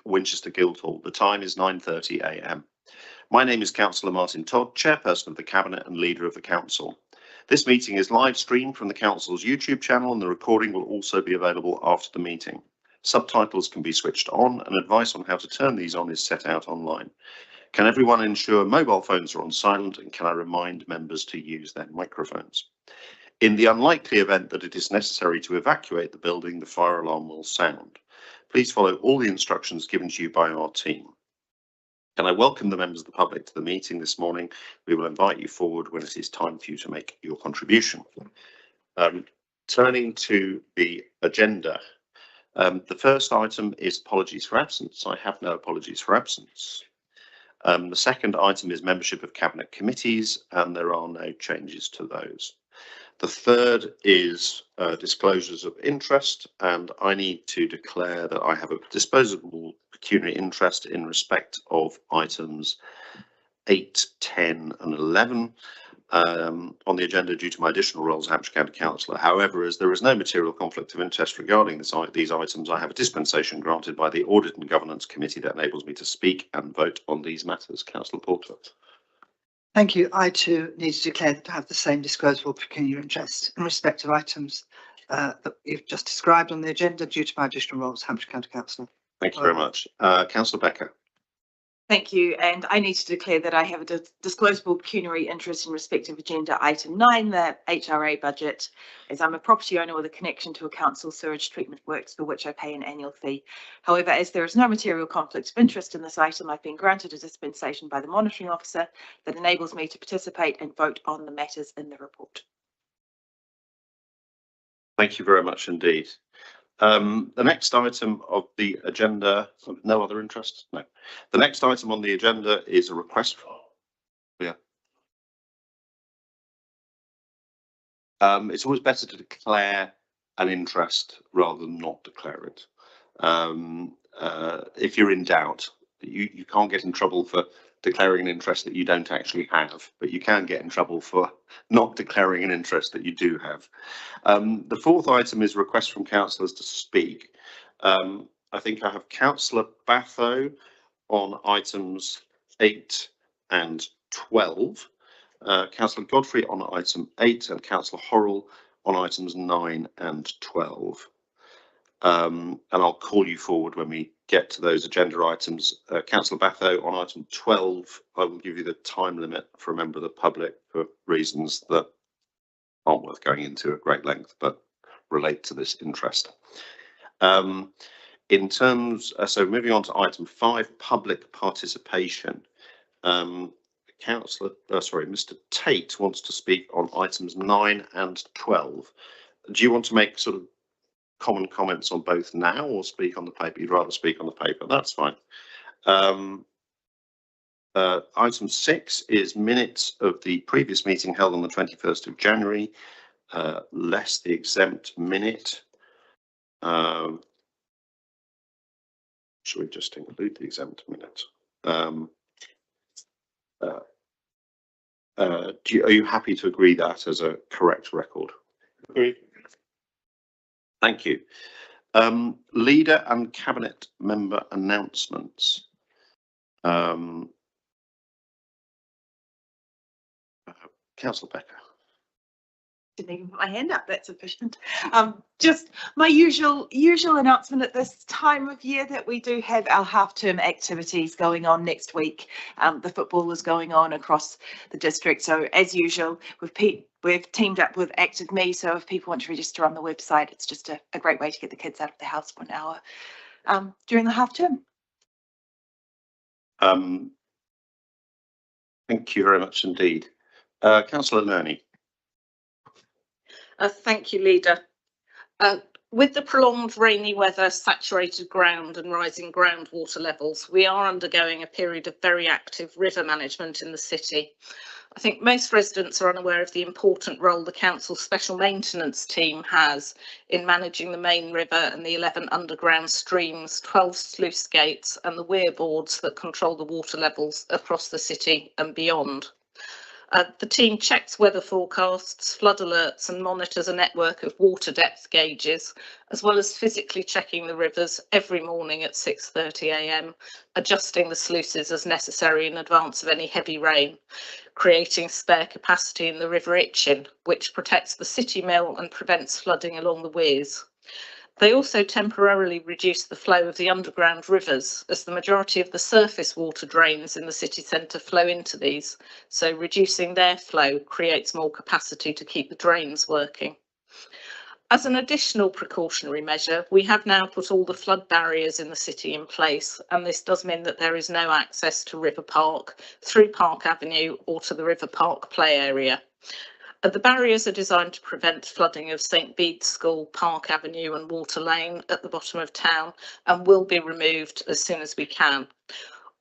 Winchester Guildhall. The time is 9:30 a.m. My name is Councillor Martin Todd, Chairperson of the Cabinet and Leader of the Council. This meeting is live streamed from the Council's YouTube channel, and the recording will also be available after the meeting. Subtitles can be switched on, and advice on how to turn these on is set out online. Can everyone ensure mobile phones are on silent, and can I remind members to use their microphones? In the unlikely event that it is necessary to evacuate the building, the fire alarm will sound. Please follow all the instructions given to you by our team. Can I welcome the members of the public to the meeting this morning? We will invite you forward when it is time for you to make your contribution. Turning to the agenda, the first item is apologies for absence. I have no apologies for absence. The second item is membership of Cabinet committees, and there are no changes to those. The third is disclosures of interest, and I need to declare that I have a disposable pecuniary interest in respect of items 8, 10 and 11 on the agenda due to my additional roles as Hampshire County Councillor. However, as there is no material conflict of interest regarding these items, I have a dispensation granted by the Audit and Governance Committee that enables me to speak and vote on these matters. Councillor Porter. Thank you. I too need to declare to have the same disclosable pecuniary interest in respect of items that you've just described on the agenda due to my additional roles as Hampshire County Councillor. Thank you very much. Councillor Becker. Thank you, and I need to declare that I have a disclosable pecuniary interest in respect of agenda item 9, the HRA budget, as I'm a property owner with a connection to a council sewage treatment works for which I pay an annual fee. However, as there is no material conflict of interest in this item, I've been granted a dispensation by the monitoring officer that enables me to participate and vote on the matters in the report. Thank you very much indeed. The next item of the agenda, no other interest? No. The next item on the agenda is a request for, it's always better to declare an interest rather than not declare it. If you're in doubt, you can't get in trouble for declaring an interest that you don't actually have, but you can get in trouble for not declaring an interest that you do have. The fourth item is request from councillors to speak. I think I have Councillor Batho on items 8 and 12, Councillor Godfrey on item 8 and Councillor Horrell on items 9 and 12. And I'll call you forward when we get to those agenda items. Councillor Batho on item 12, I will give you the time limit for a member of the public for reasons that aren't worth going into at great length, but relate to this interest. In terms, so moving on to item 5, public participation. Mr. Tate wants to speak on items 9 and 12. Do you want to make sort of common comments on both now or speak on the paper? You'd rather speak on the paper, that's fine. Item 6 is minutes of the previous meeting held on the 21st of January, less the exempt minute. Should we just include the exempt minute? Are you happy to agree that as a correct record? Agreed. Thank you. Leader and Cabinet member announcements. Councillor Becker. Didn't even put my hand up, that's efficient. Just my usual announcement at this time of year that we do have our half-term activities going on next week. The football is going on across the district, so as usual we've teamed up with Active Me, so if people want to register on the website, it's just a great way to get the kids out of the house for an hour during the half term. Thank you very much indeed. Councillor Lurney. Thank you, Leader. With the prolonged rainy weather, saturated ground and rising groundwater levels, we are undergoing a period of very active river management in the city. I think most residents are unaware of the important role the Council's special maintenance team has in managing the main river and the 11 underground streams, 12 sluice gates and the weir boards that control the water levels across the city and beyond. The team checks weather forecasts, flood alerts and monitors a network of water depth gauges, as well as physically checking the rivers every morning at 6:30 a.m, adjusting the sluices as necessary in advance of any heavy rain, creating spare capacity in the River Itchen, which protects the city mill and prevents flooding along the weirs. They also temporarily reduce the flow of the underground rivers, as the majority of the surface water drains in the city centre flow into these, so reducing their flow creates more capacity to keep the drains working. As an additional precautionary measure, we have now put all the flood barriers in the city in place, and this does mean that there is no access to River Park through Park Avenue or to the River Park play area. The barriers are designed to prevent flooding of St Bede's School, Park Avenue and Water Lane at the bottom of town, and will be removed as soon as we can.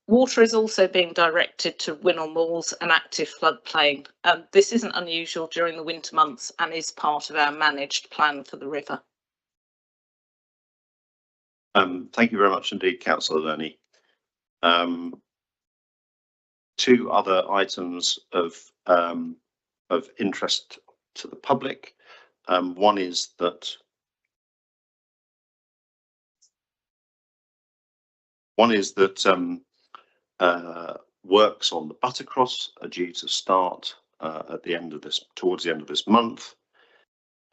Water is also being directed to Winnell Moors, an active floodplain. This isn't unusual during the winter months and is part of our managed plan for the river. Thank you very much indeed, Councillor Lurney. Two other items of interest to the public. One is that works on the Buttercross are due to start towards the end of this month.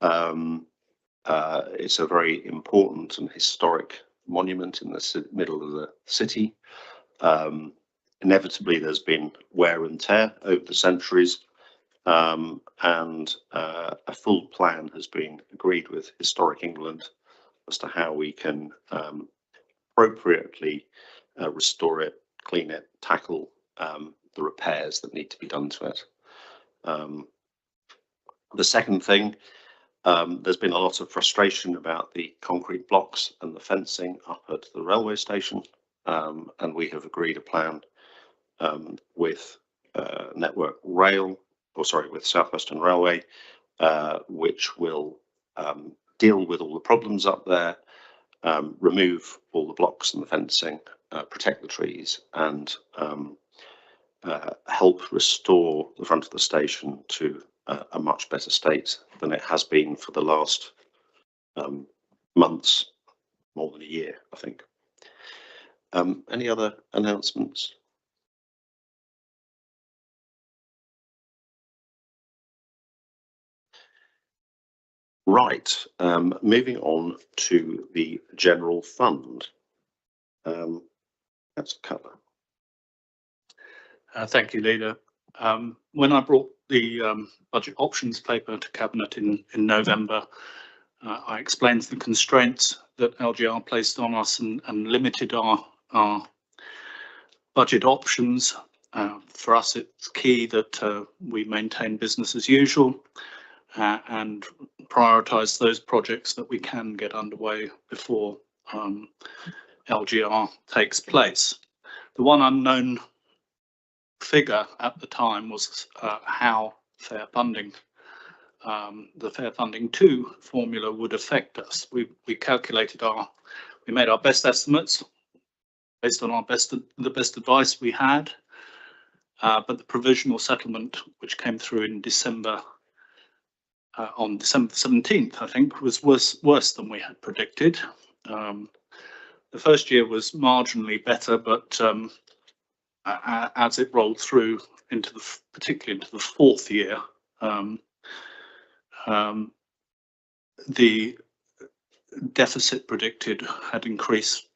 It's a very important and historic monument in the middle of the city. Inevitably, there's been wear and tear over the centuries. And a full plan has been agreed with Historic England as to how we can appropriately restore it, clean it, tackle the repairs that need to be done to it. The second thing, there's been a lot of frustration about the concrete blocks and the fencing up at the railway station, and we have agreed a plan with Network Rail, with South Western Railway, which will deal with all the problems up there, remove all the blocks and the fencing, protect the trees, and help restore the front of the station to a much better state than it has been for the last months, more than a year, I think. Any other announcements? Right, moving on to the general fund. That's Cutler. Thank you, Leader. When I brought the budget options paper to Cabinet in November, I explained the constraints that LGR placed on us and limited our budget options. For us, it's key that we maintain business as usual and prioritise those projects that we can get underway before LGR takes place. The one unknown figure at the time was how fair funding, the Fair Funding 2 formula would affect us. We calculated we made our best estimates based on the best advice we had, but the provisional settlement, which came through in December, on December 17th, I think, was worse than we had predicted. The first year was marginally better, but as it rolled through particularly into the fourth year, the deficit predicted had increased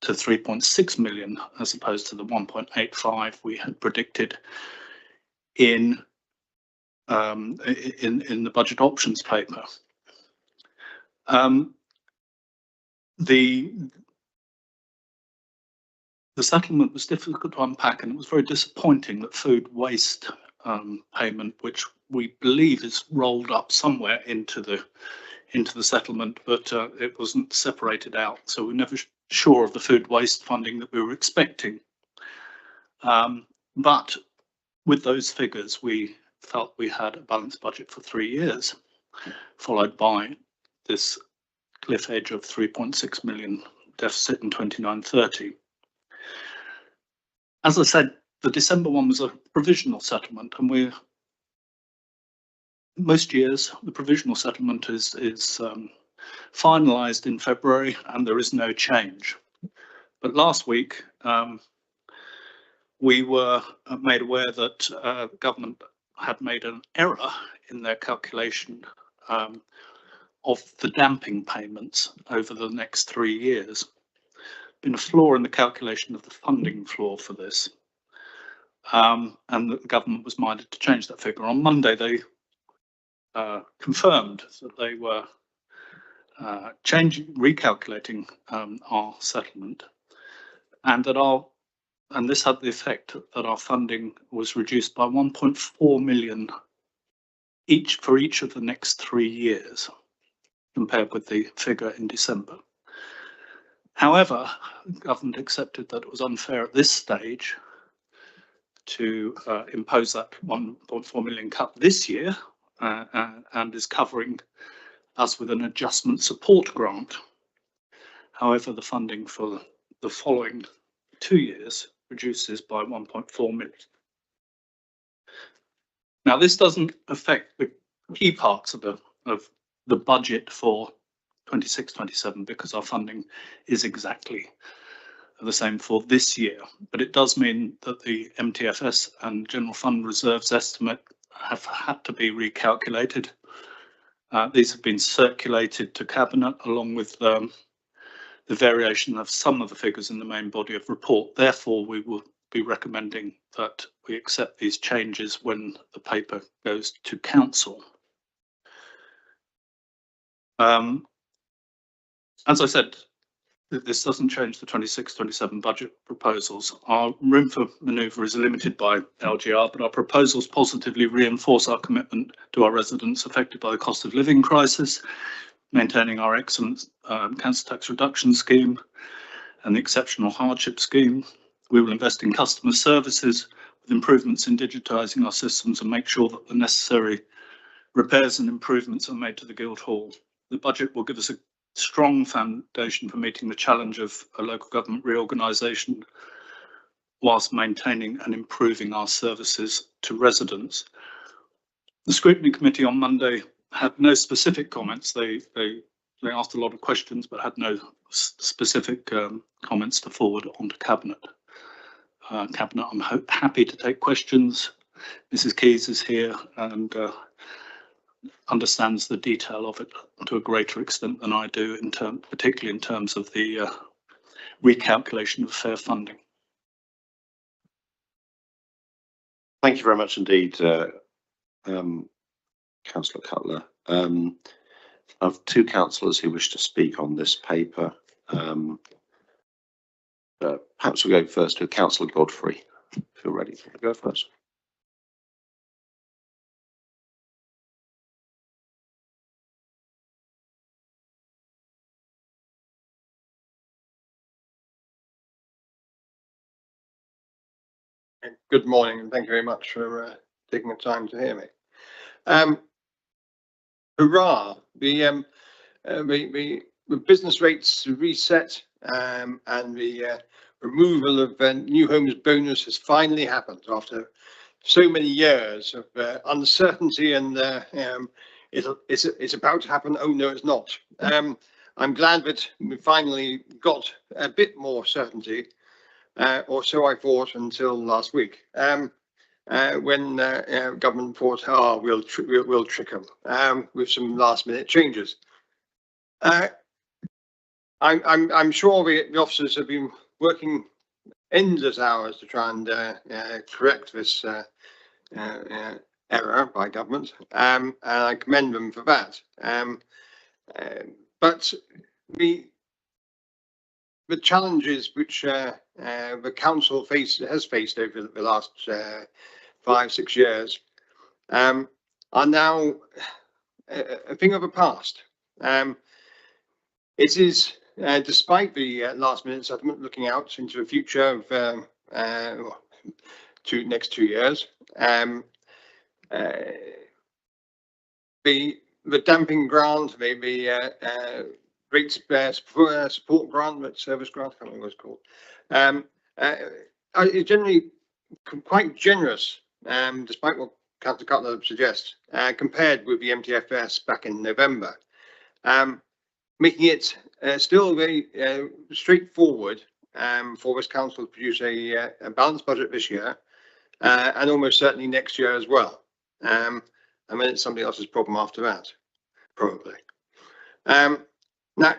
to 3.6 million as opposed to the 1.85 we had predicted in the budget options paper. The settlement was difficult to unpack, and it was very disappointing that food waste payment, which we believe is rolled up somewhere into the settlement, but it wasn't separated out, so we're never sure of the food waste funding that we were expecting. But with those figures, we felt we had a balanced budget for 3 years, followed by this cliff edge of 3.6 million deficit in 29/30. As I said the December one was a provisional settlement, and most years the provisional settlement is finalised in February, and there is no change. But last week we were made aware that the government had made an error in their calculation of the damping payments over the next 3 years. Been a flaw in the calculation of the funding floor for this, and the government was minded to change that figure. On Monday, they confirmed that they were recalculating our settlement, and this had the effect that our funding was reduced by 1.4 million for each of the next 3 years, compared with the figure in December. However, the government accepted that it was unfair at this stage to impose that 1.4 million cut this year, and is covering us with an adjustment support grant. However, the funding for the following 2 years reduces by 1.4 million. Now, this doesn't affect the key parts of the budget for 26-27, because our funding is exactly the same for this year, but it does mean that the MTFS and General Fund Reserves estimate have had to be recalculated. These have been circulated to Cabinet along with the variation of some of the figures in the main body of report. Therefore, we will be recommending that we accept these changes when the paper goes to Council. As I said, this doesn't change the 26-27 budget proposals. Our room for manoeuvre is limited by LGR, but our proposals positively reinforce our commitment to our residents affected by the cost of living crisis, maintaining our excellent council tax reduction scheme and the exceptional hardship scheme. We will invest in customer services with improvements in digitising our systems and make sure that the necessary repairs and improvements are made to the Guildhall. The budget will give us a strong foundation for meeting the challenge of a local government reorganisation whilst maintaining and improving our services to residents. The Scrutiny Committee on Monday had no specific comments. They asked a lot of questions but had no specific comments to forward onto Cabinet. Cabinet, I'm happy to take questions. Mrs. Keyes is here and understands the detail of it to a greater extent than I do, particularly in terms of the recalculation of fair funding. Thank you very much indeed, Councillor Cutler. I have 2 councillors who wish to speak on this paper. Perhaps we'll go first to Councillor Godfrey, if you're ready. Go first. Good morning, and thank you very much for taking the time to hear me. Hurrah! The business rates reset and the removal of New Homes bonus has finally happened after so many years of uncertainty, and it's about to happen. Oh no, it's not. I'm glad that we finally got a bit more certainty. Or so I thought until last week, when government thought, "Oh, we'll trick them with some last-minute changes." I'm sure the officers have been working endless hours to try and correct this error by government, and I commend them for that. But the challenges which the council has faced over the last 5-6 years are now a thing of the past. It is, despite the last-minute settlement, looking out into the future of next 2 years. The damping grant, the rate support grant, service grant, I can't remember what it's called. It generally quite generous, despite what Councillor Cutler suggests, compared with the MTFS back in November, making it still very straightforward for this council to produce a balanced budget this year, and almost certainly next year as well. And then it's somebody else's problem after that, probably. Now,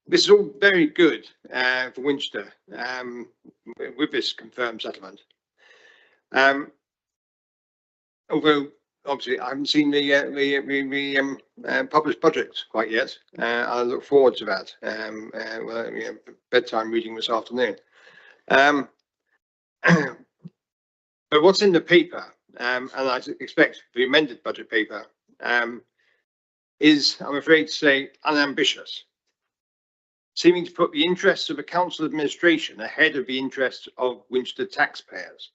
this is all very good for Winchester with this confirmed settlement. Although obviously I haven't seen the published budget quite yet. I look forward to that. Bedtime reading this afternoon. But what's in the paper, and I expect the amended budget paper, is, I'm afraid to say, unambitious, seeming to put the interests of the council administration ahead of the interests of Winchester taxpayers.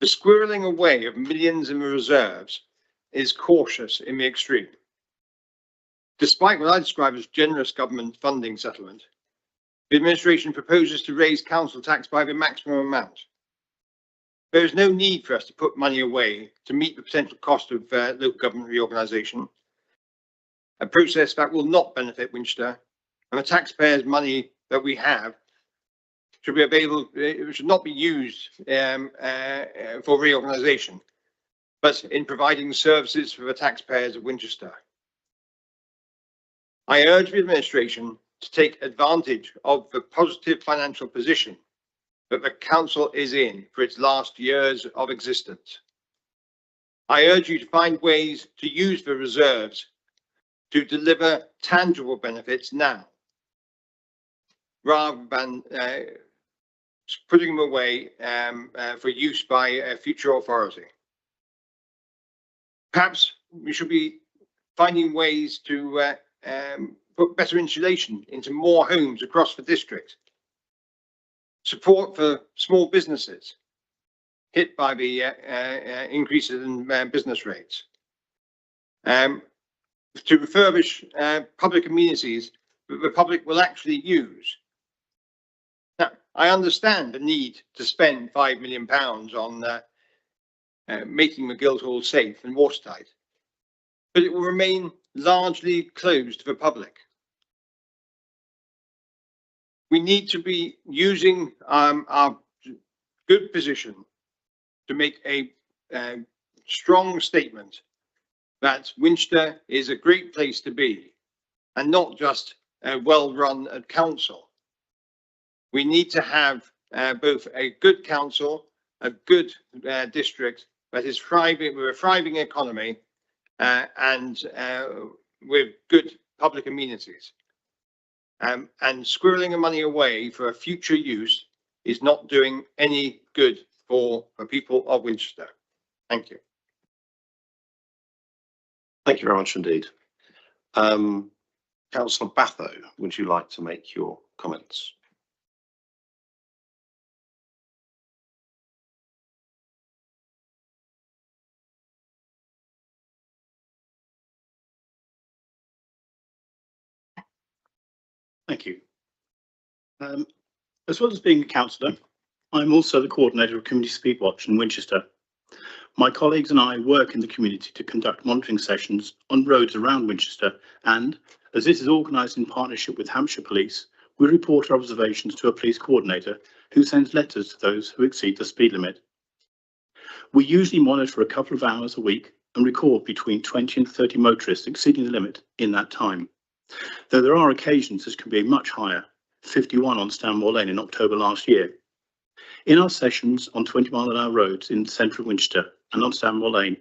The squirreling away of millions in the reserves is cautious in the extreme. Despite what I describe as generous government funding settlement, the administration proposes to raise council tax by the maximum amount. There is no need for us to put money away to meet the potential cost of local government reorganisation, a process that will not benefit Winchester, and the taxpayers' money that we have should be available. It should not be used for reorganisation, but in providing services for the taxpayers of Winchester. I urge the administration to take advantage of the positive financial position that the council is in for its last years of existence. I urge you to find ways to use the reserves to deliver tangible benefits now, rather than putting them away for use by a future authority. Perhaps we should be finding ways to put better insulation into more homes across the district. Support for small businesses hit by the increases in business rates. To refurbish public amenities that the public will actually use. Now, I understand the need to spend £5 million on making the Guildhall safe and watertight, but it will remain largely closed to the public. We need to be using our good position to make a strong statement that Winchester is a great place to be, and not just a well-run council. We need to have both a good council, a good district that is thriving, with a thriving economy, and with good public amenities. And squirreling the money away for a future use is not doing any good for the people of Winchester. Thank you. Thank you very much indeed. Councillor Batho, would you like to make your comments? Thank you. As well as being a councillor, I'm also the coordinator of Community Speedwatch in Winchester. My colleagues and I work in the community to conduct monitoring sessions on roads around Winchester, and as this is organised in partnership with Hampshire Police, we report our observations to a police coordinator who sends letters to those who exceed the speed limit. We usually monitor a couple of hours a week and record between 20 and 30 motorists exceeding the limit in that time. Though there are occasions this can be much higher, 51 on Stanmore Lane in October last year. In our sessions on 20-mile-an-hour roads in central Winchester and on Stanmore Lane,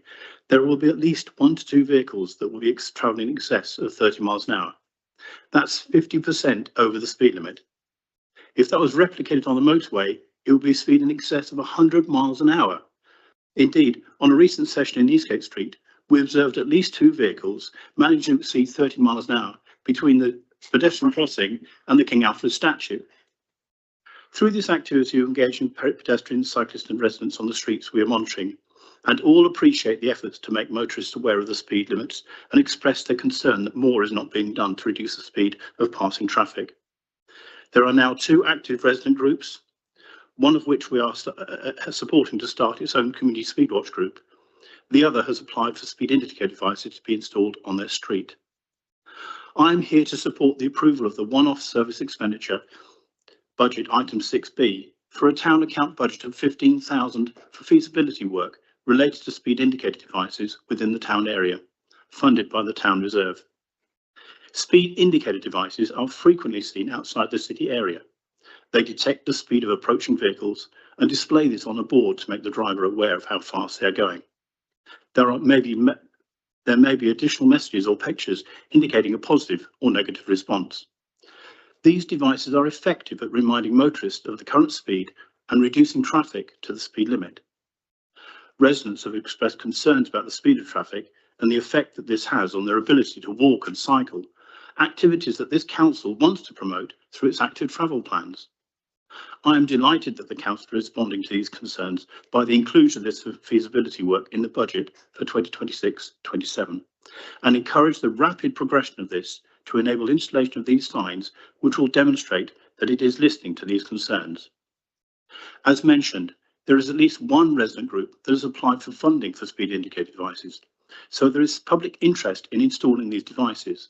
there will be at least 1 to 2 vehicles that will be travelling in excess of 30 miles an hour. That's 50% over the speed limit. If that was replicated on the motorway, it would be a speed in excess of 100 miles an hour. Indeed, on a recent session in Eastgate Street, we observed at least 2 vehicles managing to exceed 30 miles an hour between the pedestrian crossing and the King Alfred statue. Through this activity of engaging pedestrians, cyclists and residents on the streets we are monitoring, and all appreciate the efforts to make motorists aware of the speed limits and express their concern that more is not being done to reduce the speed of passing traffic. There are now 2 active resident groups. one of which we are supporting to start its own community speedwatch group. The other has applied for speed indicator devices to be installed on their street. I am here to support the approval of the one-off service expenditure budget item 6B for a town account budget of 15,000 for feasibility work related to speed indicator devices within the town area, funded by the town reserve. Speed indicator devices are frequently seen outside the city area. They detect the speed of approaching vehicles and display this on a board to make the driver aware of how fast they are going. There may be additional messages or pictures indicating a positive or negative response. These devices are effective at reminding motorists of the current speed and reducing traffic to the speed limit. Residents have expressed concerns about the speed of traffic and the effect that this has on their ability to walk and cycle, activities that this council wants to promote through its active travel plans. I am delighted that the council is responding to these concerns by the inclusion of this feasibility work in the budget for 2026-27 and encourage the rapid progression of this to enable installation of these signs, which will demonstrate that it is listening to these concerns. As mentioned, there is at least one resident group that has applied for funding for speed indicator devices, so there is public interest in installing these devices.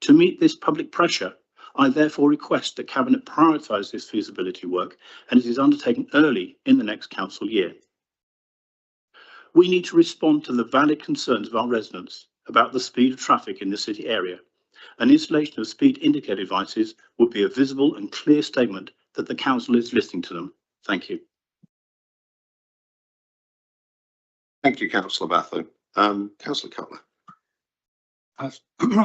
To meet this public pressure, I therefore request that Cabinet prioritise this feasibility work and it is undertaken early in the next council year. We need to respond to the valid concerns of our residents about the speed of traffic in the city area. An installation of speed indicator devices would be a visible and clear statement that the council is listening to them. Thank you. Thank you, Councillor Batho. Councillor Cutler.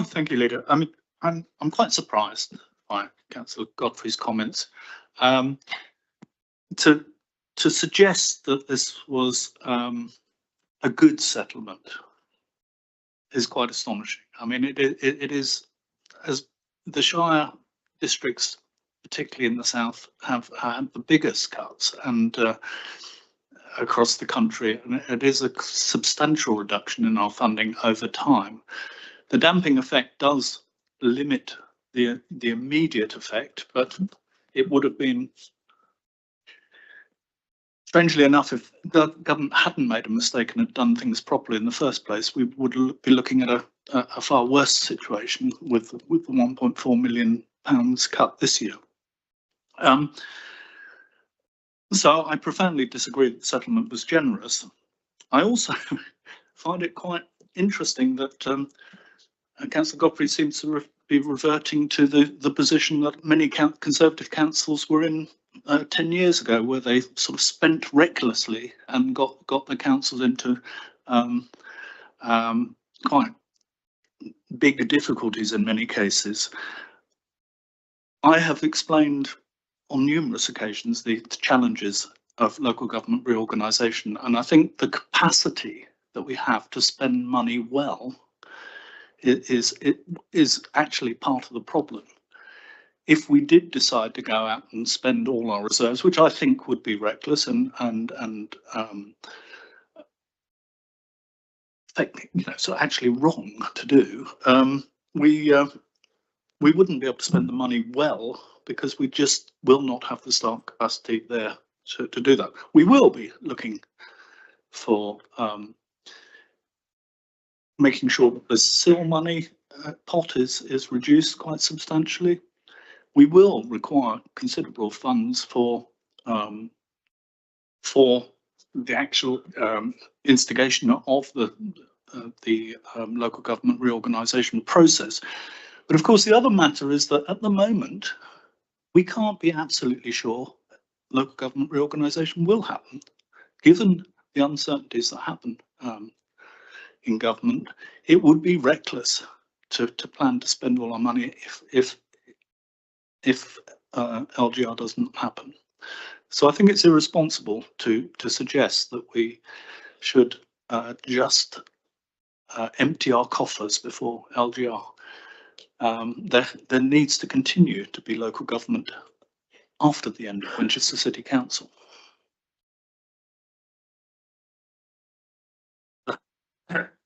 Thank you, Leader. I mean, I'm quite surprised by Councillor Godfrey's comments. To suggest that this was a good settlement is quite astonishing. I mean, it is, as the Shire districts, particularly in the south, have had the biggest cuts and across the country, and it is a substantial reduction in our funding over time. The damping effect does limit the immediate effect, but it would have been, strangely enough, if the government hadn't made a mistake and had done things properly in the first place, we would be looking at a far worse situation with the £1.4 million cut this year. So I profoundly disagree that the settlement was generous. I also find it quite interesting that Councillor Godfrey seems to be reverting to the position that many Conservative councils were in 10 years ago, where they sort of spent recklessly and got the councils into quite big difficulties in many cases. I have explained on numerous occasions the challenges of local government reorganisation, and I think the capacity that we have to spend money well is actually part of the problem. If we did decide to go out and spend all our reserves, which I think would be reckless and so actually wrong to do, we wouldn't be able to spend the money well, because we just will not have the staff capacity there to do that. We will be looking for making sure that the SIL money pot is reduced quite substantially. We will require considerable funds for the actual instigation of the local government reorganisation process. But of course, the other matter is that at the moment, we can't be absolutely sure local government reorganisation will happen, given the uncertainties that happen in government. It would be reckless to plan to spend all our money if LGR doesn't happen. So I think it's irresponsible to suggest that we should just empty our coffers before LGR. There needs to continue to be local government after the end of Winchester City Council.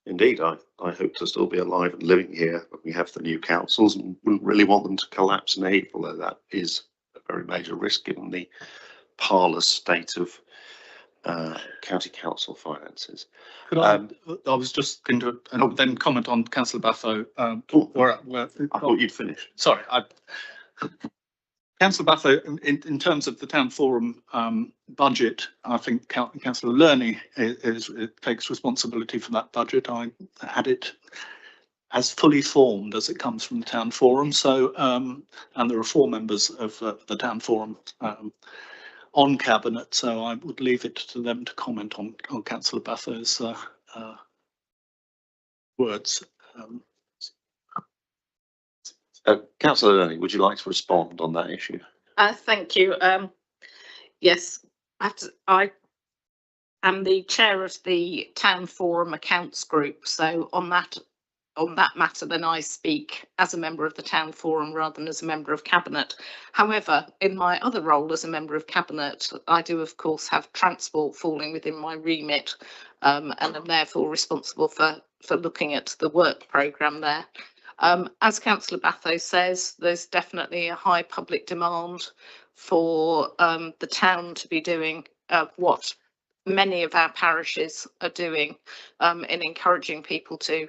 Indeed, I hope to still be alive and living here when we have the new councils, and wouldn't really want them to collapse in April, though that is a very major risk given the parlous state of county council finances. Could I was just going to then comment on Councillor Batho. I thought you'd finish. Sorry, Councillor Batho, in terms of the town forum budget, I think Councillor Lerney takes responsibility for that budget. I had it as fully formed as it comes from the town forum. So, and there are 4 members of the town forum on cabinet. So I would leave it to them to comment on Councillor Batho's words. Councillor Lerney, would you like to respond on that issue? Thank you. Yes, I am the chair of the town forum accounts group. So on that matter, then I speak as a member of the town forum rather than as a member of cabinet. However, in my other role as a member of cabinet, I do of course have transport falling within my remit, and I'm therefore responsible for looking at the work programme there. As Councillor Batho says, there's definitely a high public demand for the town to be doing what many of our parishes are doing in encouraging people to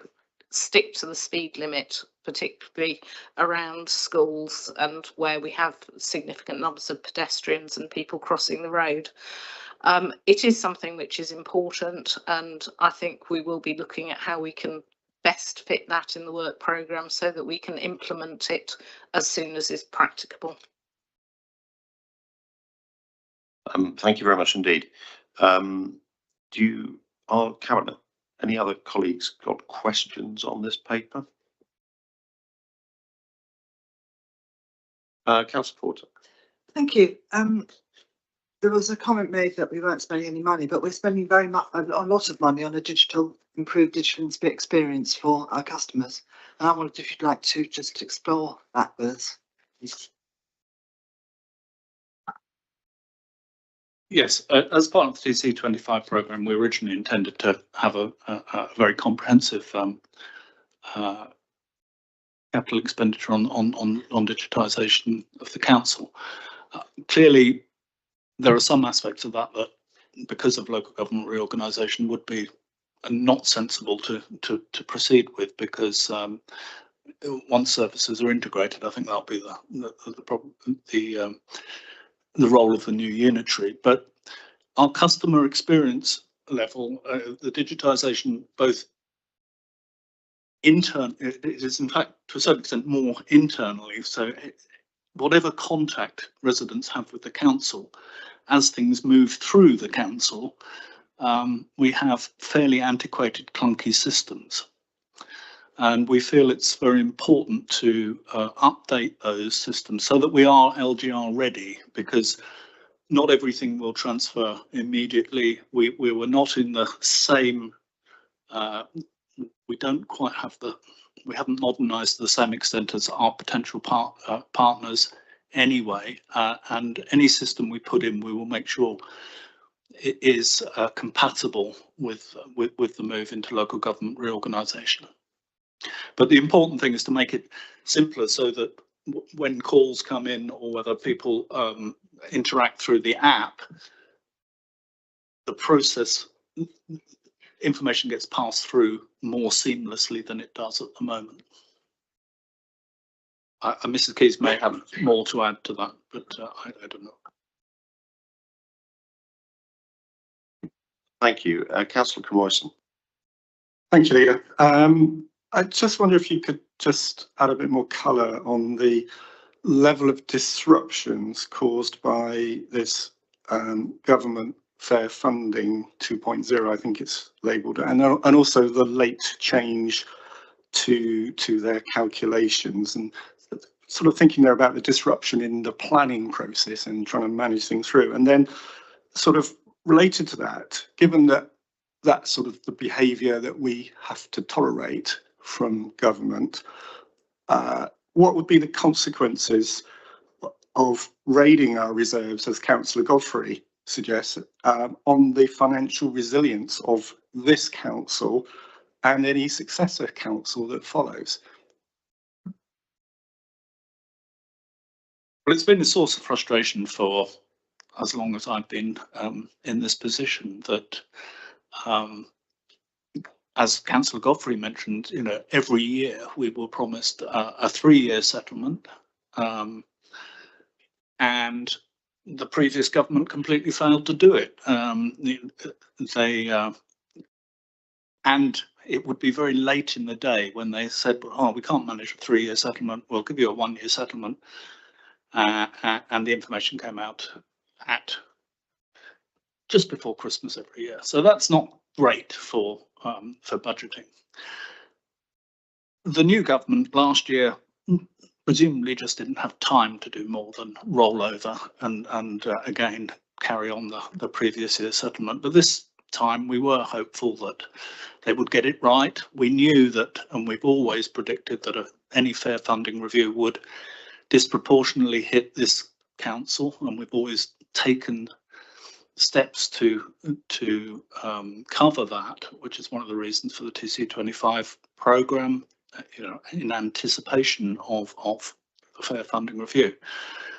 stick to the speed limit, particularly around schools and where we have significant numbers of pedestrians and people crossing the road. It is something which is important, and I think we will be looking at how we can best fit that in the work programme so that we can implement it as soon as is practicable. Thank you very much indeed. Our cabinet, any other colleagues got questions on this paper? Councillor Porter. Thank you. There was a comment made that we weren't spending any money, but we're spending very much a lot of money on a improved digital experience for our customers. And I wondered if you'd like to just explore that with us. Yes, as part of the TC25 programme, we originally intended to have a very comprehensive capital expenditure on digitisation of the council. Clearly, there are some aspects of that because of local government reorganisation, would be not sensible to proceed with, because once services are integrated, I think that'll be the role of the new unitary. But our customer experience level, the digitisation, both it is in fact to a certain extent more internally. So whatever contact residents have with the council, as things move through the council, we have fairly antiquated, clunky systems. And we feel it's very important to update those systems so that we are LGR ready, because not everything will transfer immediately. We were not in the same, we don't quite have we haven't modernised to the same extent as our potential partners anyway. And any system we put in, we will make sure it is compatible with the move into local government reorganisation. But the important thing is to make it simpler so that when calls come in, or whether people interact through the app, the process, information gets passed through more seamlessly than it does at the moment. Mrs. Keys may have more to add to that, but I don't know. Thank you. Councillor Crimoyson. Thank you, Leader. I just wonder if you could just add a bit more colour on the level of disruptions caused by this government fair funding 2.0, I think it's labelled, and also the late change to their calculations, and sort of thinking there about the disruption in the planning process and trying to manage things through. And then sort of related to that, given that that's sort of the behaviour that we have to tolerate from government, what would be the consequences of raiding our reserves, as Councillor Godfrey suggests, on the financial resilience of this council and any successor council that follows? Well, it's been a source of frustration for as long as I've been in this position, that as Councillor Godfrey mentioned, every year we were promised a 3-year settlement, and the previous government completely failed to do it. And it would be very late in the day when they said, "Oh, we can't manage a 3-year settlement. We'll give you a 1-year settlement," and the information came out at just before Christmas every year. So that's not great for budgeting. The new government last year presumably just didn't have time to do more than roll over and again carry on the previous year's settlement. But this time we were hopeful that they would get it right. We knew that, and we've always predicted that any fair funding review would disproportionately hit this council, and we've always taken steps to cover that, which is one of the reasons for the TC25 programme, in anticipation of the fair funding review.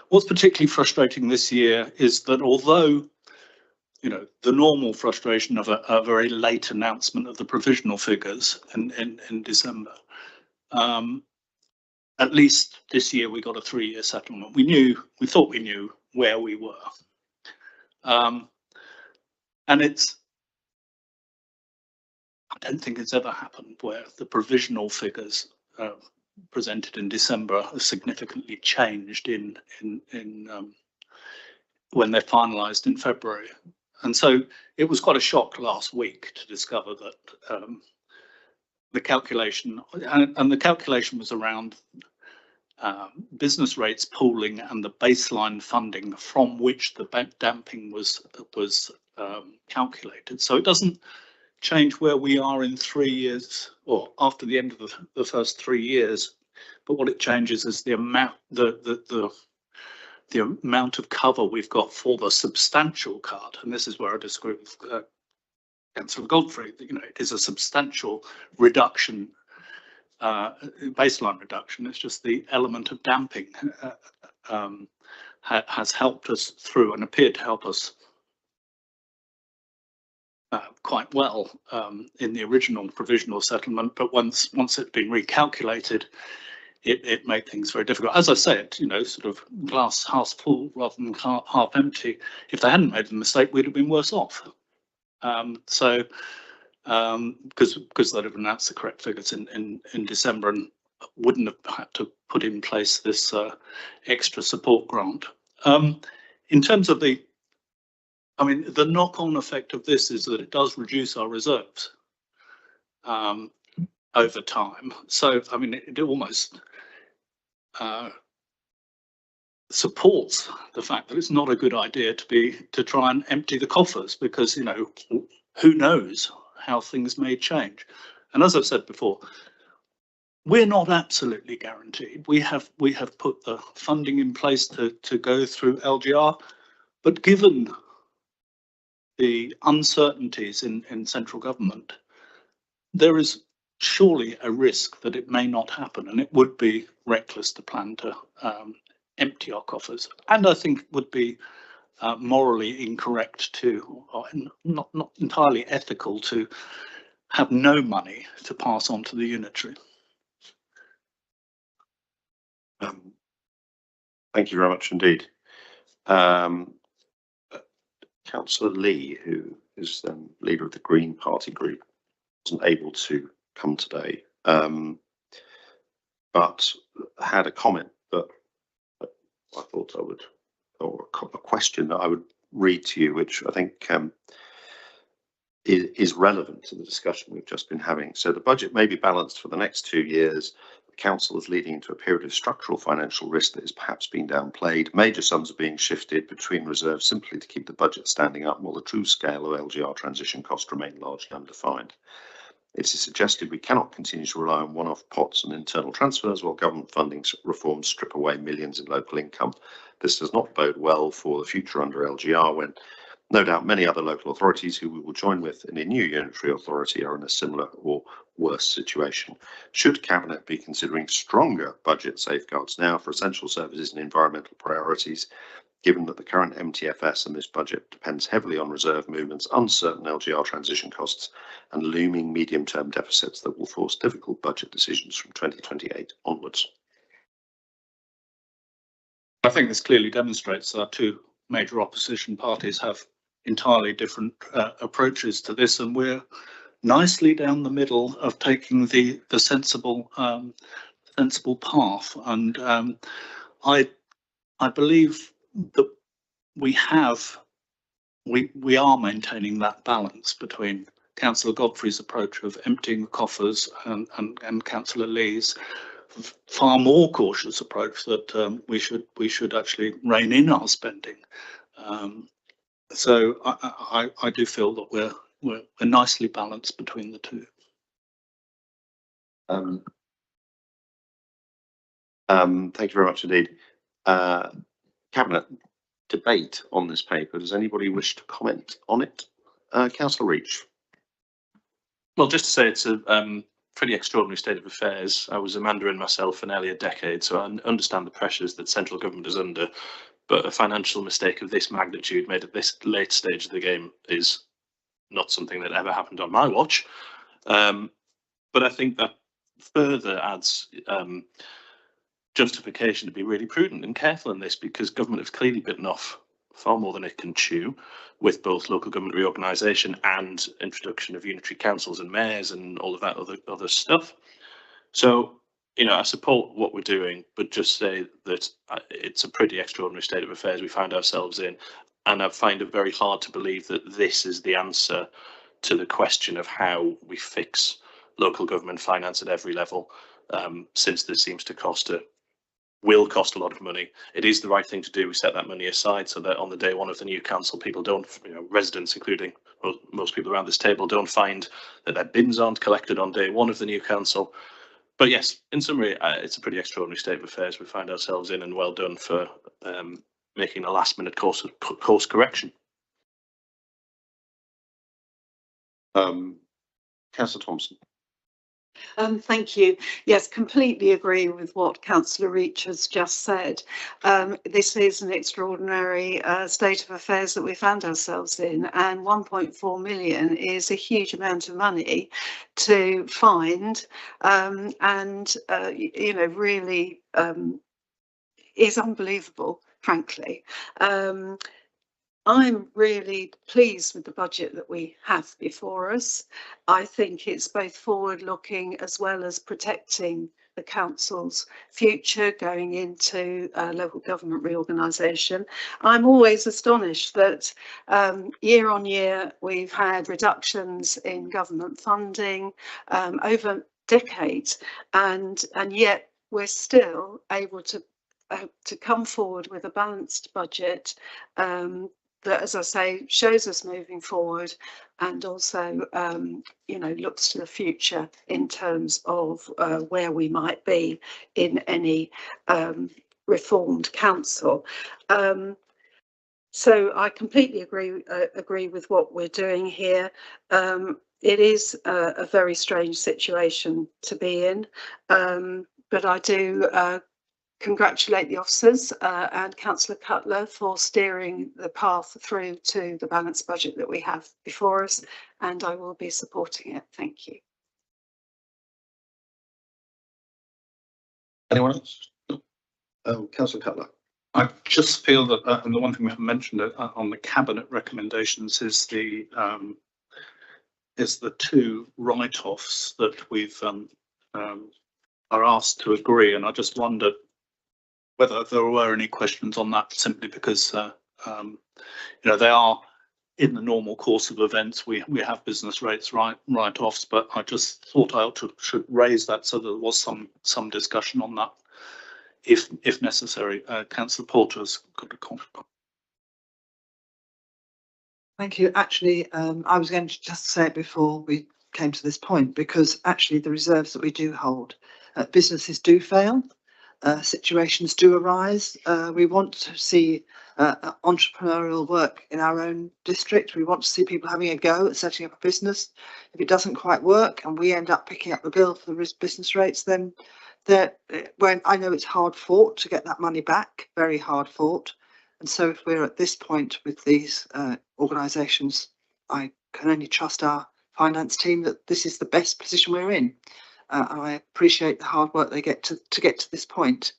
What's particularly frustrating this year is that although the normal frustration of a very late announcement of the provisional figures in December, at least this year we got a 3-year settlement. We thought we knew where we were. And I don't think it's ever happened where the provisional figures presented in December are significantly changed when they're finalised in February. And so it was quite a shock last week to discover that the calculation, and the calculation was around business rates pooling and the baseline funding from which the damping was calculated. So it doesn't change where we are in 3 years or after the end of the first 3 years, but what it changes is the amount the amount of cover we've got for the substantial cut. And this is where I disagree with Councillor Godfrey. It is a substantial reduction, baseline reduction. It's just the element of damping has helped us through and appeared to help us quite well in the original provisional settlement, but once it'd been recalculated, it made things very difficult. As I said, sort of glass half full rather than half empty. If they hadn't made the mistake, we'd have been worse off. Because they'd have announced the correct figures in December and wouldn't have had to put in place this extra support grant. In terms of the knock-on effect of this is that it does reduce our reserves over time. So, it almost supports the fact that it's not a good idea to try and empty the coffers, because who knows how things may change. And as I've said before, we're not absolutely guaranteed. We have put the funding in place to go through LGR, but given the uncertainties in central government, there is surely a risk that it may not happen, and it would be reckless to plan to empty our coffers, and I think would be morally incorrect or not entirely ethical to have no money to pass on to the unitary. Thank you very much indeed. Councillor Lee, who is leader of the Green Party group, wasn't able to come today, but had a comment that I thought I would, or a question that I would read to you, which I think is relevant to the discussion we've just been having. So the budget may be balanced for the next 2 years. The council is leading into a period of structural financial risk that is perhaps being downplayed. Major sums are being shifted between reserves simply to keep the budget standing up, while the true scale of LGR transition costs remain largely undefined. It is suggested we cannot continue to rely on one-off pots and internal transfers while government funding reforms strip away millions in local income. This does not bode well for the future under LGR, when No doubt many other local authorities who we will join with in a new unitary authority are in a similar or worse situation. Should Cabinet be considering stronger budget safeguards now for essential services and environmental priorities, given that the current MTFS and this budget depends heavily on reserve movements, uncertain LGR transition costs, and looming medium-term deficits that will force difficult budget decisions from 2028 onwards? I think this clearly demonstrates that our two major opposition parties have entirely different approaches to this, and we're nicely down the middle of taking the sensible path. And I believe that we are maintaining that balance between Councillor Godfrey's approach of emptying the coffers and Councillor Lee's far more cautious approach that we should actually rein in our spending. So I do feel that we're nicely balanced between the two. Thank you very much indeed. Cabinet debate on this paper. Does anybody wish to comment on it? Councillor Reach. Well, just to say it's a pretty extraordinary state of affairs. I was a Mandarin myself for nearly a decade, so I understand the pressures that central government is under. But a financial mistake of this magnitude made at this late stage of the game is not something that ever happened on my watch. But I think that further adds justification to be really prudent and careful in this, because government has clearly bitten off far more than it can chew with both local government reorganisation and introduction of unitary councils and mayors and all of that other stuff. So, you know, I support what we're doing, but just say that it's a pretty extraordinary state of affairs we find ourselves in. And I find it very hard to believe that this is the answer to the question of how we fix local government finance at every level, since this seems to will cost a lot of money. It is the right thing to do. We set that money aside so that on the day one of the new council, people don't, residents, including most people around this table, don't find that their bins aren't collected on day one of the new council. But yes, in summary, it's a pretty extraordinary state of affairs we find ourselves in, and well done for making a last-minute course correction. Councillor Thompson. Thank you. Yes, completely agree with what Councillor Reach has just said. This is an extraordinary state of affairs that we found ourselves in, and 1.4 million is a huge amount of money to find, and really is unbelievable, frankly. I'm really pleased with the budget that we have before us. I think it's both forward-looking as well as protecting the council's future going into local government reorganisation. I'm always astonished that year on year we've had reductions in government funding over decades, and yet we're still able to come forward with a balanced budget that, as I say, shows us moving forward, and also, looks to the future in terms of where we might be in any reformed council. So I completely agree with what we're doing here. It is a very strange situation to be in, but I do congratulate the officers and Councillor Cutler for steering the path through to the balanced budget that we have before us, and I will be supporting it. Thank you. Anyone else? Councillor Cutler. I just feel that, and the one thing we haven't mentioned on the cabinet recommendations is the two write-offs that we've are asked to agree, and I just wondered whether there were any questions on that, simply because they are in the normal course of events. We have business rates write-offs, but I just thought I should raise that so there was some discussion on that, if necessary. Councillor Porter's got a comment. Thank you. Actually, I was going to just say it before we came to this point, because actually the reserves that we do hold, businesses do fail. situations do arise. We want to see entrepreneurial work in our own district. We want to see people having a go at setting up a business. If it doesn't quite work and we end up picking up the bill for the business rates, then when I know it's hard fought to get that money back, very hard fought. And so if we're at this point with these organisations, I can only trust our finance team that this is the best position we're in. And I appreciate the hard work they get to get to this point.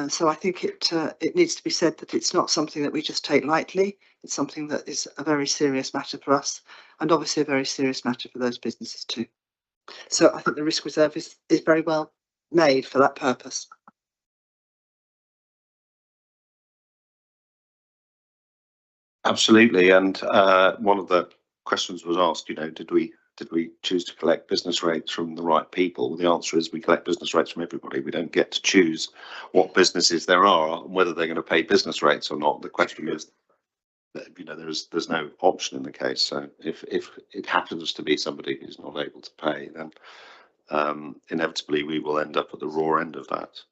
So I think it needs to be said that it's not something that we just take lightly. It's something that is a very serious matter for us, and obviously a very serious matter for those businesses too. So I think the risk reserve is very well made for that purpose. Absolutely, and one of the questions was asked, you know, did we choose to collect business rates from the right people? The answer is we collect business rates from everybody. We don't get to choose what businesses there are and whether they're going to pay business rates or not. The question is, you know, there's no option in the case. So if it happens to be somebody who's not able to pay, then inevitably we will end up at the raw end of that.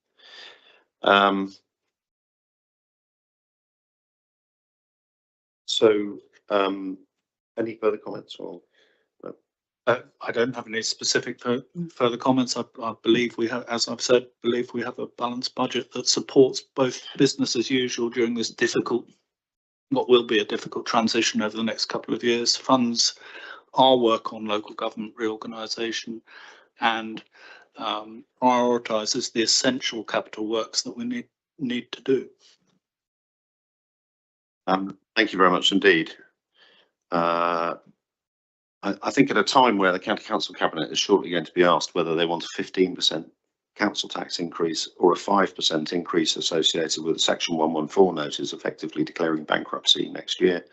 Any further comments? Or I don't have any specific further comments. I believe we have, as I've said, believe we have a balanced budget that supports both business as usual during this difficult, what will be a difficult transition over the next couple of years. Funds our work on local government reorganisation and prioritises the essential capital works that we need to do. Thank you very much indeed. I think at a time where the County Council Cabinet is shortly going to be asked whether they want a 15% council tax increase or a 5% increase associated with Section 114 notice, effectively declaring bankruptcy next year,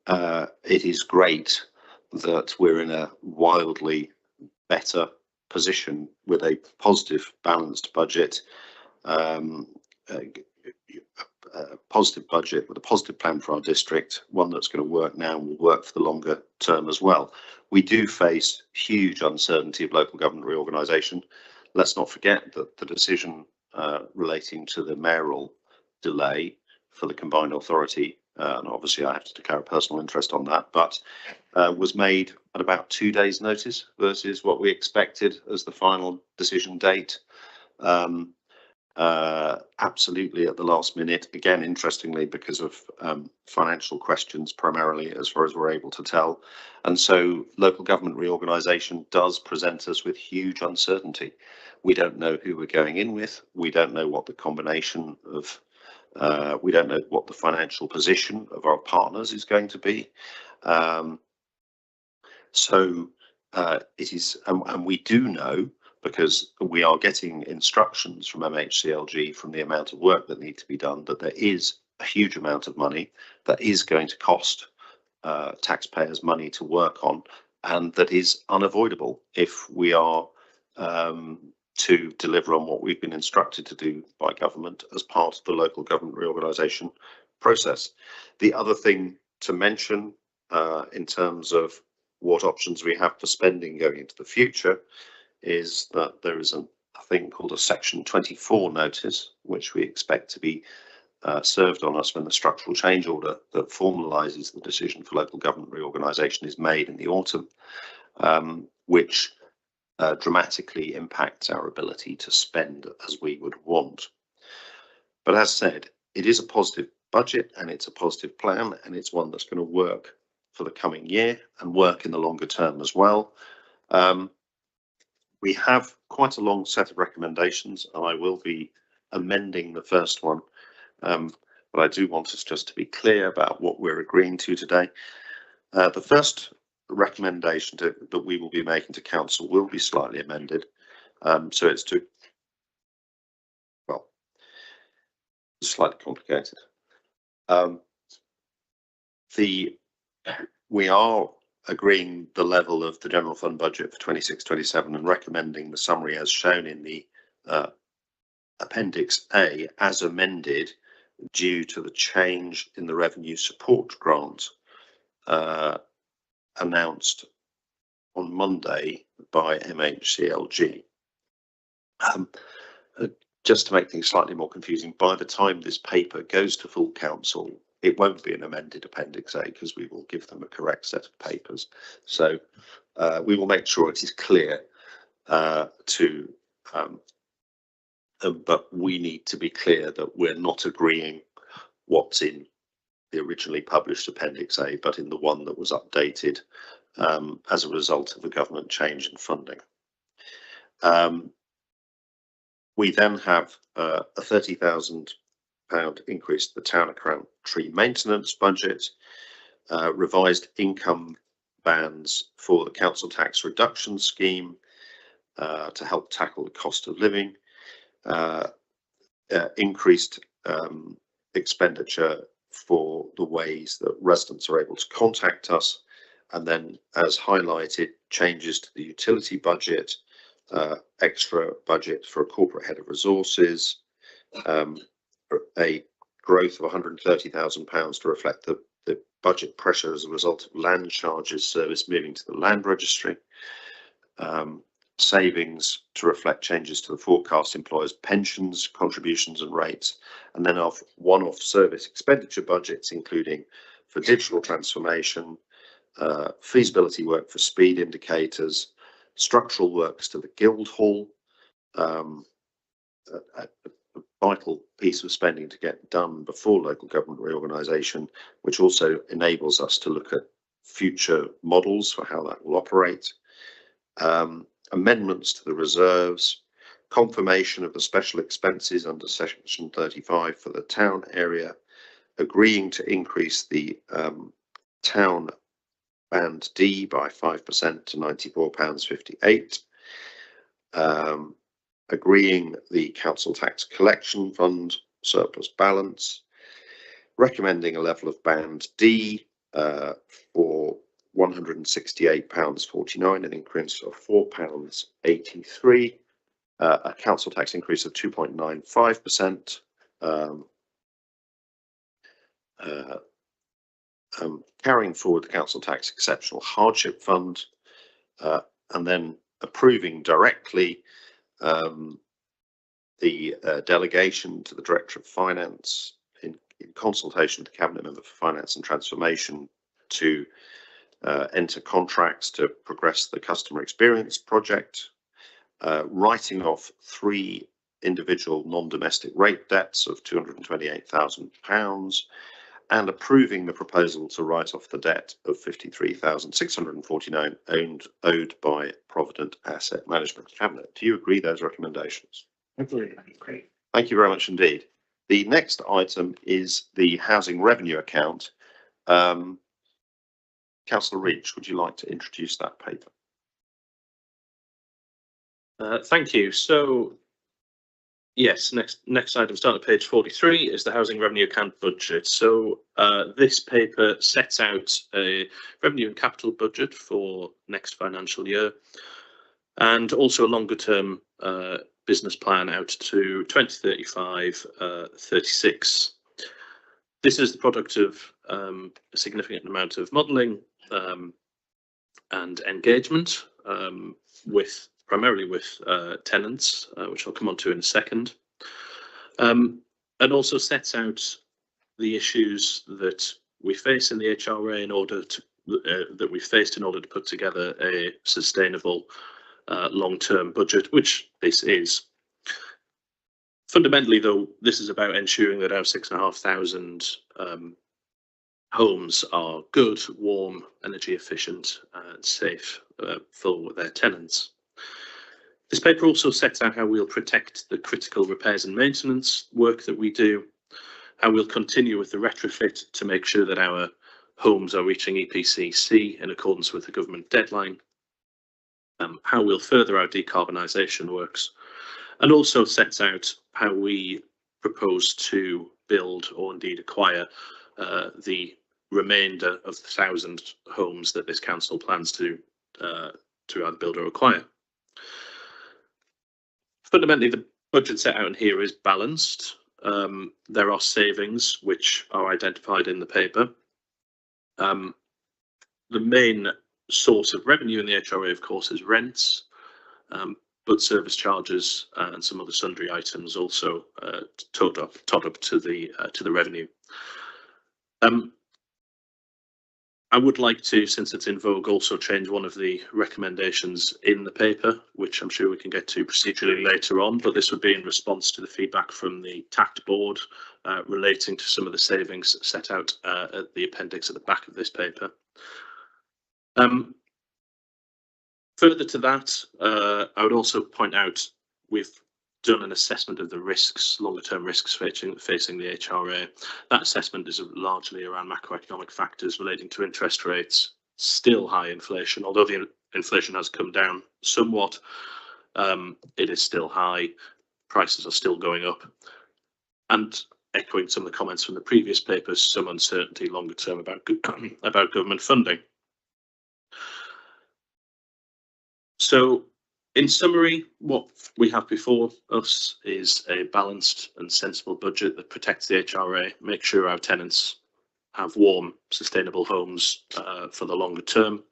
it is great that we're in a wildly better position with a positive, balanced budget. A positive budget with a positive plan for our district, one that's going to work now and will work for the longer term as well. We do face huge uncertainty of local government reorganisation. Let's not forget that the decision relating to the mayoral delay for the combined authority, and obviously I have to declare a personal interest on that, but was made at about 2 days' notice versus what we expected as the final decision date. Absolutely at the last minute, again, interestingly, because of financial questions primarily, as far as we're able to tell. And so local government reorganisation does present us with huge uncertainty. We don't know who we're going in with. We don't know what the combination of, we don't know what the financial position of our partners is going to be. It is, and we do know, because we are getting instructions from MHCLG from the amount of work that needs to be done, that there is a huge amount of money that is going to cost taxpayers money to work on, and that is unavoidable if we are to deliver on what we've been instructed to do by government as part of the local government reorganisation process. The other thing to mention in terms of what options we have for spending going into the future is that there is a thing called a Section 24 notice, which we expect to be served on us when the structural change order that formalises the decision for local government reorganisation is made in the autumn, which dramatically impacts our ability to spend as we would want. But as said, it is a positive budget and it's a positive plan, and it's one that's going to work for the coming year and work in the longer term as well. We have quite a long set of recommendations, and I will be amending the first one, but I do want us just to be clear about what we're agreeing to today. The first recommendation that we will be making to council will be slightly amended, so it's to, well, it's slightly complicated. We are agreeing the level of the general fund budget for 26-27 and recommending the summary as shown in the Appendix A as amended due to the change in the revenue support grant announced on Monday by MHCLG. just to make things slightly more confusing, by the time this paper goes to full council, it won't be an amended Appendix A because we will give them a correct set of papers. So we will make sure it is clear but we need to be clear that we're not agreeing what's in the originally published Appendix A, but in the one that was updated as a result of a government change in funding. We then have a £30,000 increase to the town account tree maintenance budget, revised income bands for the council tax reduction scheme to help tackle the cost of living, increased expenditure for the ways that residents are able to contact us, and then, as highlighted, changes to the utility budget, extra budget for a corporate head of resources, a growth of £130,000 to reflect the budget pressure as a result of land charges service moving to the land registry, savings to reflect changes to the forecast employers' pensions, contributions and rates, and then of one-off service expenditure budgets, including for digital transformation, feasibility work for speed indicators, structural works to the Guildhall, a vital piece of spending to get done before local government reorganisation, which also enables us to look at future models for how that will operate, amendments to the reserves, confirmation of the special expenses under section 35 for the town area, agreeing to increase the town band D by 5% to £94.58, agreeing the council tax collection fund surplus balance, recommending a level of band D for £168.49, an increase of £4.83, a council tax increase of 2.95%, carrying forward the council tax exceptional hardship fund, and then approving directly the delegation to the Director of Finance in consultation with the Cabinet Member for Finance and Transformation to enter contracts to progress the customer experience project, writing off 3 individual non-domestic rate debts of £228,000, and approving the proposal to write off the debt of £53,649 owed by Provident Asset Management. Cabinet, do you agree those recommendations? Agreed. Thank you very much indeed. The next item is the housing revenue account. Councillor Reach, would you like to introduce that paper? Thank you. So, yes, next item, start at page 43, is the housing revenue account budget. So this paper sets out a revenue and capital budget for next financial year, and also a longer term business plan out to 2035-36. This is the product of a significant amount of modelling and engagement primarily with tenants, which I'll come on to in a second, and also sets out the issues that we face in the HRA in order to put together a sustainable long-term budget, which this is. Fundamentally, though, this is about ensuring that our 6,500 homes are good, warm, energy efficient and safe for their tenants. This paper also sets out how we'll protect the critical repairs and maintenance work that we do, how we'll continue with the retrofit to make sure that our homes are reaching EPC C in accordance with the government deadline, how we'll further our decarbonisation works, and also sets out how we propose to build or indeed acquire the remainder of the 1,000 homes that this council plans to either build or acquire. Fundamentally, the budget set out in here is balanced. There are savings which are identified in the paper. The main source of revenue in the HRA, of course, is rents. but service charges and some other sundry items also tot up to the revenue. I would like to, since it's in vogue, also change one of the recommendations in the paper, which I'm sure we can get to procedurally later on, but this would be in response to the feedback from the TACT board relating to some of the savings set out at the appendix at the back of this paper. Further to that, I would also point out we've done an assessment of the risks, longer term risks facing the HRA. That assessment is largely around macroeconomic factors relating to interest rates, still high inflation, although the inflation has come down somewhat, it is still high, prices are still going up. And echoing some of the comments from the previous papers, some uncertainty longer term about government funding. So, in summary, what we have before us is a balanced and sensible budget that protects the HRA, makes sure our tenants have warm, sustainable homes for the longer term.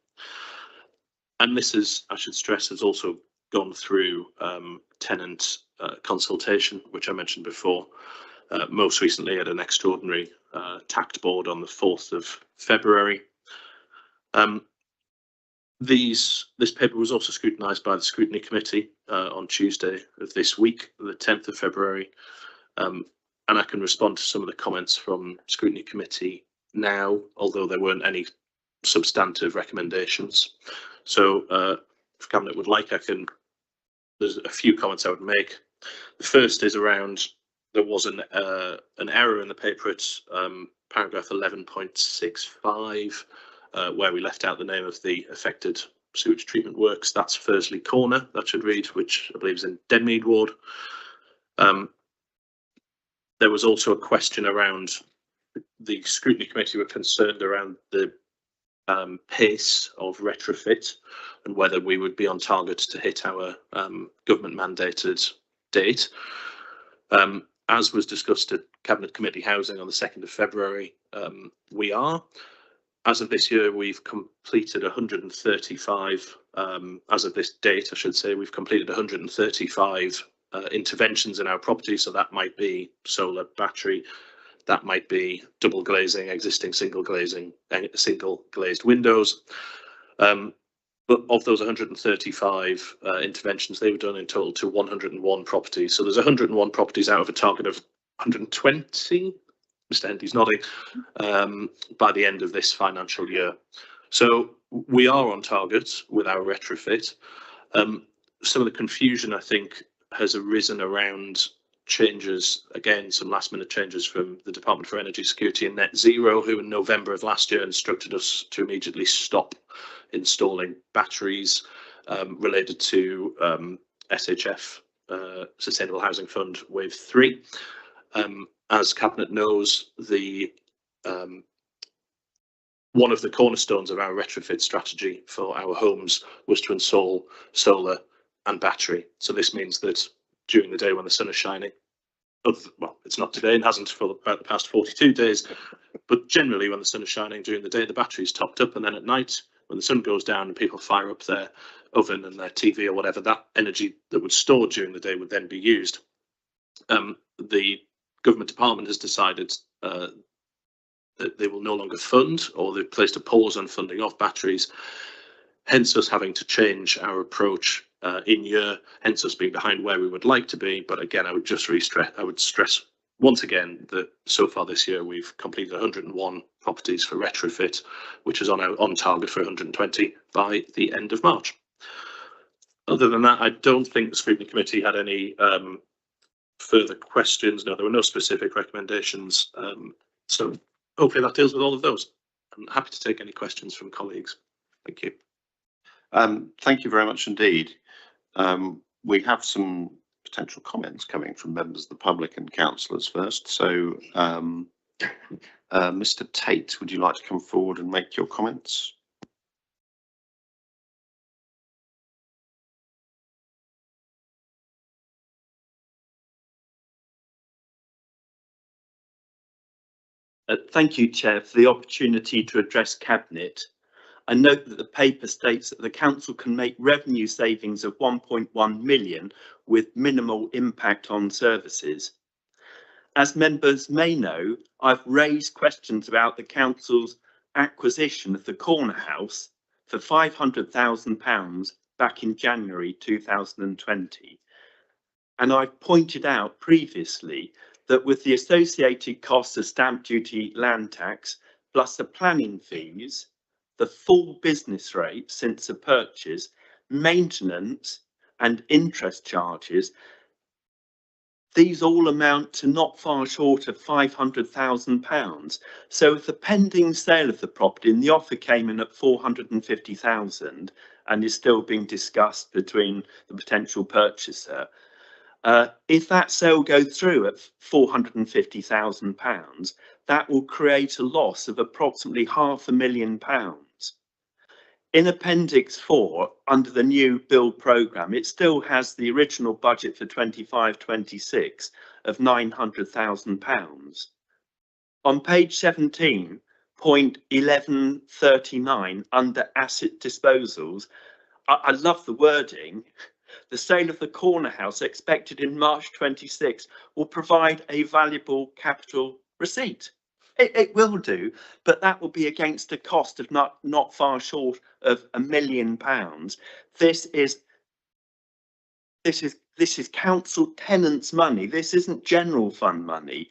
And this is, I should stress, has also gone through tenant consultation, which I mentioned before, most recently at an extraordinary TACT board on the 4th of February. This paper was also scrutinised by the Scrutiny Committee on Tuesday of this week, the 10th of February, and I can respond to some of the comments from Scrutiny Committee now, although there weren't any substantive recommendations. So if Cabinet would like, there's a few comments I would make. The first is around, there was an error in the paper at paragraph 11.65, where we left out the name of the affected sewage treatment works. That's Fursley Corner, that should read, which I believe is in Denmead Ward. There was also a question around the Scrutiny Committee were concerned around the pace of retrofit and whether we would be on target to hit our government mandated date. As was discussed at Cabinet Committee Housing on the 2nd of February, we are. As of this year, we've completed 135, as of this date, I should say, we've completed 135 interventions in our property. So that might be solar, battery, that might be double glazing, existing single glazed windows. But of those 135 interventions, they were done in total to 101 properties. So there's 101 properties out of a target of 120. Mr. Hendy's nodding, by the end of this financial year. So we are on target with our retrofit. Some of the confusion, I think, has arisen around changes, again, some last minute changes from the Department for Energy Security and Net Zero, who in November of last year instructed us to immediately stop installing batteries related to SHF, Sustainable Housing Fund Wave 3. As Cabinet knows, one of the cornerstones of our retrofit strategy for our homes was to install solar and battery. So this means that during the day when the sun is shining, well, it's not today and hasn't for about the past 42 days, but generally when the sun is shining during the day, the battery is topped up, and then at night when the sun goes down and people fire up their oven and their TV or whatever, that energy that was stored during the day would then be used. The government department has decided that they will no longer fund, or they've placed a pause on funding of batteries, hence us having to change our approach in year, hence us being behind where we would like to be. But again, I would just stress once again that so far this year we've completed 101 properties for retrofit, which is on target for 120 by the end of March. Other than that, I don't think the Scrutiny Committee had any further questions. No, there were no specific recommendations. So hopefully that deals with all of those. I'm happy to take any questions from colleagues. Thank you. Thank you very much indeed. We have some potential comments coming from members of the public and councillors first. So Mr. Tate, would you like to come forward and make your comments? Thank you, Chair, for the opportunity to address Cabinet. I note that the paper states that the council can make revenue savings of 1.1 million with minimal impact on services. As members may know, I've raised questions about the council's acquisition of the Corner House for £500,000 back in January 2020. And I've pointed out previously that with the associated costs of stamp duty, land tax, plus the planning fees, the full business rate since the purchase, maintenance and interest charges, these all amount to not far short of £500,000. So if the pending sale of the property and the offer came in at 450,000 and is still being discussed between the potential purchaser, if that sale goes through at £450,000, that will create a loss of approximately £500,000. In Appendix 4, under the new build programme, it still has the original budget for 25-26 of £900,000. On page 17, point 1139, under asset disposals, I love the wording. The sale of the Corner House, expected in March 26, will provide a valuable capital receipt. It will do, but that will be against a cost of not far short of £1 million. This is council tenants' money. This isn't general fund money.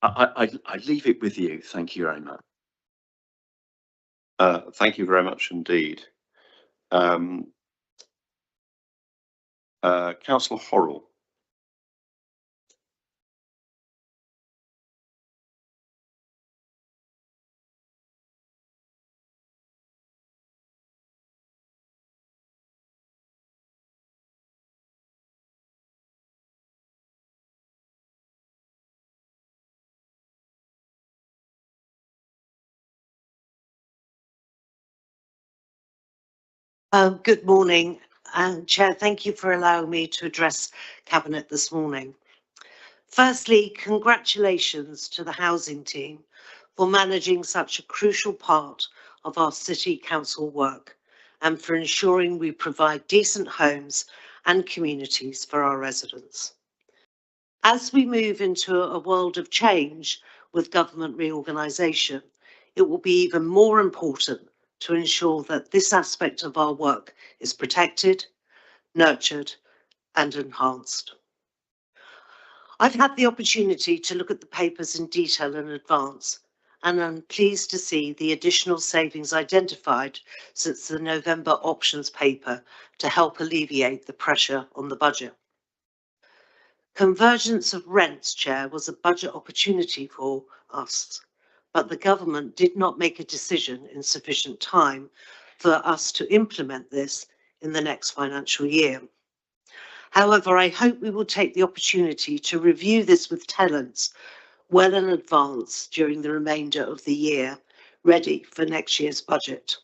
I leave it with you. Thank you very much. Thank you very much indeed. Councillor Horrell. Good morning, Chair. Thank you for allowing me to address Cabinet this morning. Firstly, congratulations to the housing team for managing such a crucial part of our City Council work and for ensuring we provide decent homes and communities for our residents. As we move into a world of change with government reorganisation, it will be even more important to ensure that this aspect of our work is protected, nurtured and enhanced. I've had the opportunity to look at the papers in detail in advance, and I'm pleased to see the additional savings identified since the November options paper to help alleviate the pressure on the budget. Convergence of rents, Chair, was a budget opportunity for us, but the government did not make a decision in sufficient time for us to implement this in the next financial year. However, I hope we will take the opportunity to review this with tenants well in advance during the remainder of the year, ready for next year's budget.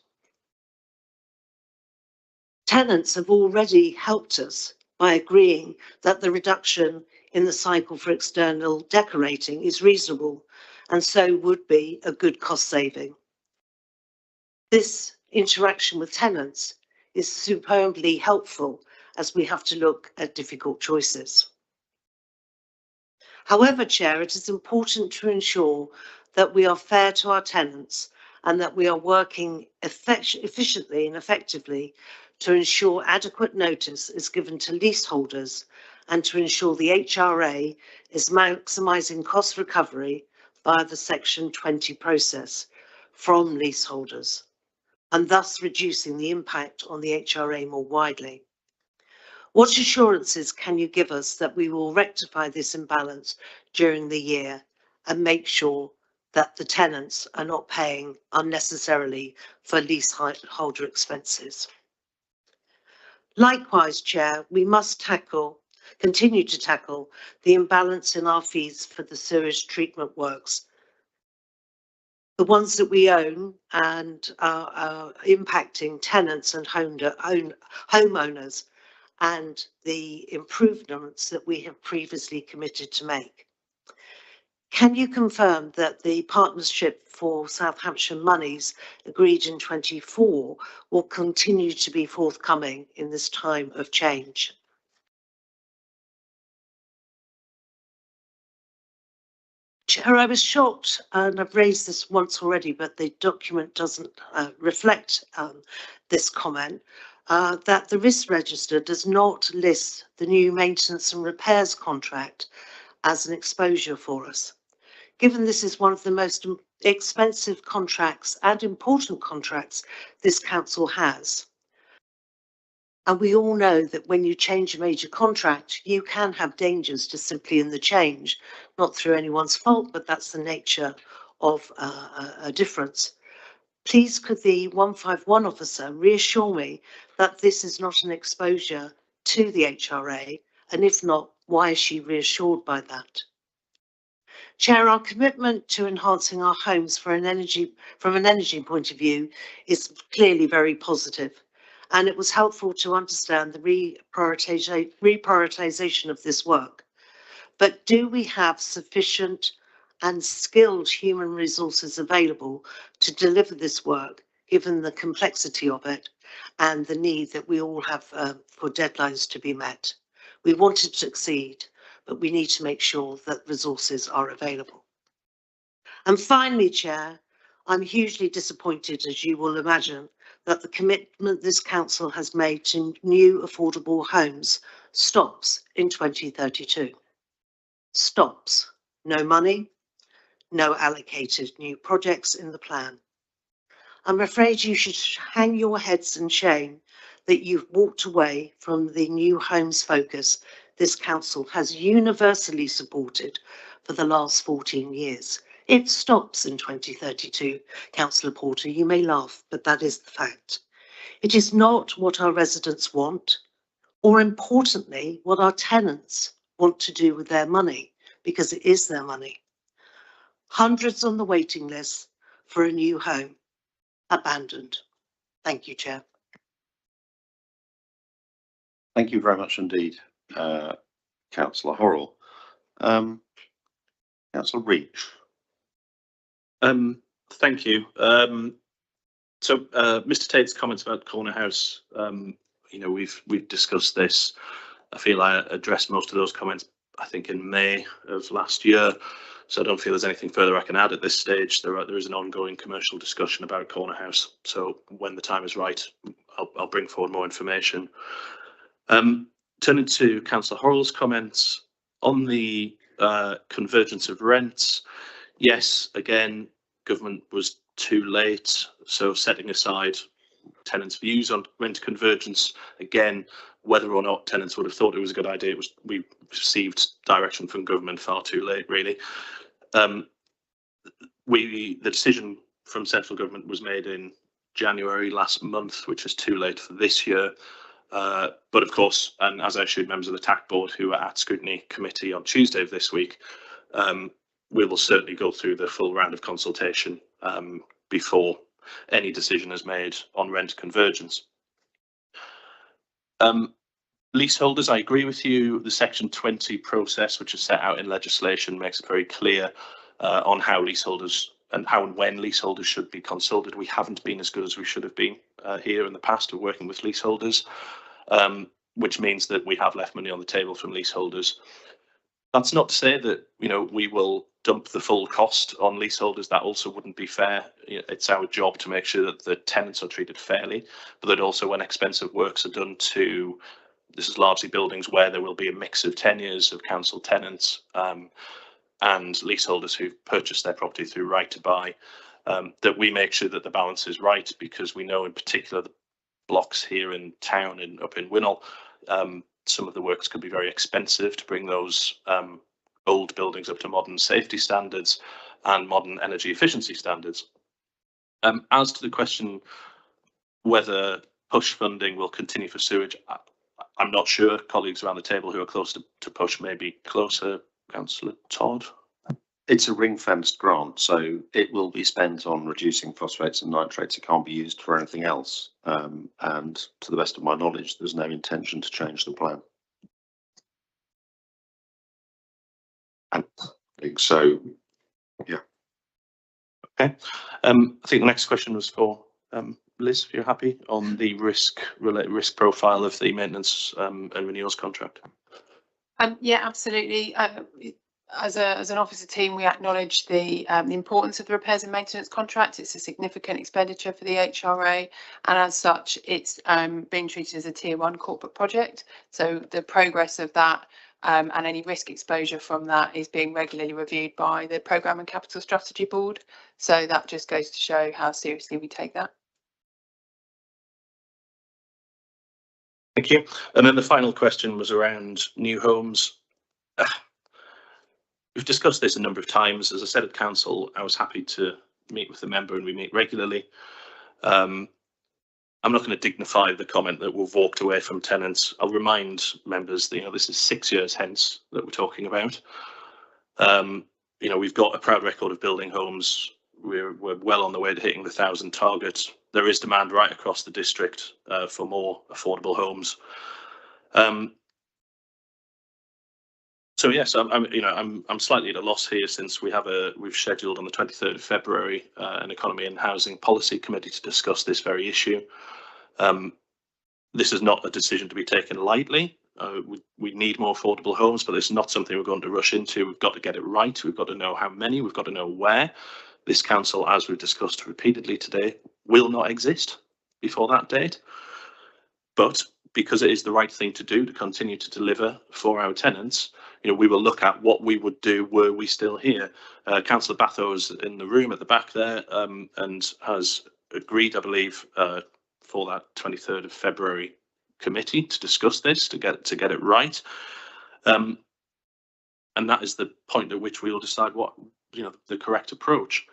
Tenants have already helped us by agreeing that the reduction in the cycle for external decorating is reasonable and so would be a good cost saving. This interaction with tenants is superbly helpful as we have to look at difficult choices. However, Chair, it is important to ensure that we are fair to our tenants and that we are working efficiently and effectively to ensure adequate notice is given to leaseholders and to ensure the HRA is maximising cost recovery via the Section 20 process from leaseholders, and thus reducing the impact on the HRA more widely. What assurances can you give us that we will rectify this imbalance during the year and make sure that the tenants are not paying unnecessarily for leaseholder expenses? Likewise, Chair, we must continue to tackle the imbalance in our fees for the sewage treatment works, the ones that we own and are impacting tenants and homeowners, and the improvements that we have previously committed to make. Can you confirm that the partnership for South Hampshire monies agreed in 24 will continue to be forthcoming in this time of change? Chair, I was shocked, and I've raised this once already, but the document doesn't reflect this comment, that the risk register does not list the new maintenance and repairs contract as an exposure for us. Given this is one of the most expensive contracts and important contracts this council has, and we all know that when you change a major contract, you can have dangers just simply in the change, not through anyone's fault, but that's the nature of a difference. Please could the 151 officer reassure me that this is not an exposure to the HRA, and if not, why is she reassured by that? Chair, our commitment to enhancing our homes from an energy point of view is clearly very positive. And it was helpful to understand the reprioritisation of this work. But do we have sufficient and skilled human resources available to deliver this work, given the complexity of it and the need that we all have for deadlines to be met? We want to succeed, but we need to make sure that resources are available. And finally, Chair, I'm hugely disappointed, as you will imagine, that the commitment this council has made to new affordable homes stops in 2032. Stops. No money, no allocated new projects in the plan. I'm afraid you should hang your heads in shame that you've walked away from the new homes focus this council has universally supported for the last 14 years. It stops in 2032, Councillor Porter. You may laugh, but that is the fact. It is not what our residents want, or importantly, what our tenants want to do with their money, because it is their money. Hundreds on the waiting list for a new home, abandoned. Thank you, Chair. Thank you very much indeed, Councillor Horrell. Councillor Reach. Thank you. So Mr. Tate's comments about Corner House, you know, we've discussed this. I feel I addressed most of those comments, I think, in May of last year. So I don't feel there's anything further I can add at this stage. There is an ongoing commercial discussion about Corner House. So when the time is right, I'll bring forward more information. Turning to Councillor Horrell's comments on the convergence of rents. Yes, again, government was too late. So setting aside tenants' views on rent convergence, again, whether or not tenants would have thought it was a good idea, we received direction from government far too late, really. The decision from central government was made in January last month, which is too late for this year. But of course, and as I assured members of the TAC board who were at scrutiny committee on Tuesday of this week, we will certainly go through the full round of consultation before any decision is made on rent convergence. Leaseholders, I agree with you. The Section 20 process, which is set out in legislation, makes it very clear on how leaseholders and how and when leaseholders should be consulted. We haven't been as good as we should have been here in the past of working with leaseholders, which means that we have left money on the table from leaseholders. That's not to say that, you know, we will dump the full cost on leaseholders. That also wouldn't be fair. It's our job to make sure that the tenants are treated fairly, but that also when expensive works are done to, this is largely buildings where there will be a mix of tenures of council tenants and leaseholders who've purchased their property through right to buy, that we make sure that the balance is right, because we know in particular the blocks here in town and up in Winnell, some of the works could be very expensive to bring those old buildings up to modern safety standards and modern energy efficiency standards. As to the question whether push funding will continue for sewage, I'm not sure. Colleagues around the table who are close to push may be closer. Councillor Todd. It's a ring-fenced grant, so it will be spent on reducing phosphates and nitrates. It can't be used for anything else. And to the best of my knowledge, there's no intention to change the plan. And So, I think the next question was for Liz, if you're happy, on the risk profile of the maintenance and renewals contract. Yeah, absolutely. As an officer team, we acknowledge the importance of the repairs and maintenance contract. It's a significant expenditure for the HRA, and as such, it's being treated as a Tier 1 corporate project. So the progress of that and any risk exposure from that is being regularly reviewed by the Programme and Capital Strategy Board. So that just goes to show how seriously we take that. Thank you. And then the final question was around new homes. We've discussed this a number of times. As I said at council, I was happy to meet with the member, and we meet regularly. I'm not going to dignify the comment that we've walked away from tenants. I'll remind members that, this is 6 years hence that we're talking about. We've got a proud record of building homes. We're well on the way to hitting the 1,000 target. There is demand right across the district for more affordable homes. So yes, I'm slightly at a loss here, since we've scheduled on the 23rd of February an Economy and Housing Policy Committee to discuss this very issue. This is not a decision to be taken lightly. We need more affordable homes, but it's not something we're going to rush into. We've got to get it right. We've got to know how many. We've got to know where. This council, as we've discussed repeatedly today, will not exist before that date. But because it is the right thing to do to continue to deliver for our tenants, we will look at what we would do were we still here. Councillor Bathos in the room at the back there and has agreed, I believe, for that 23rd of February committee to discuss this, to get it right. And that is the point at which we will decide what, the correct approach.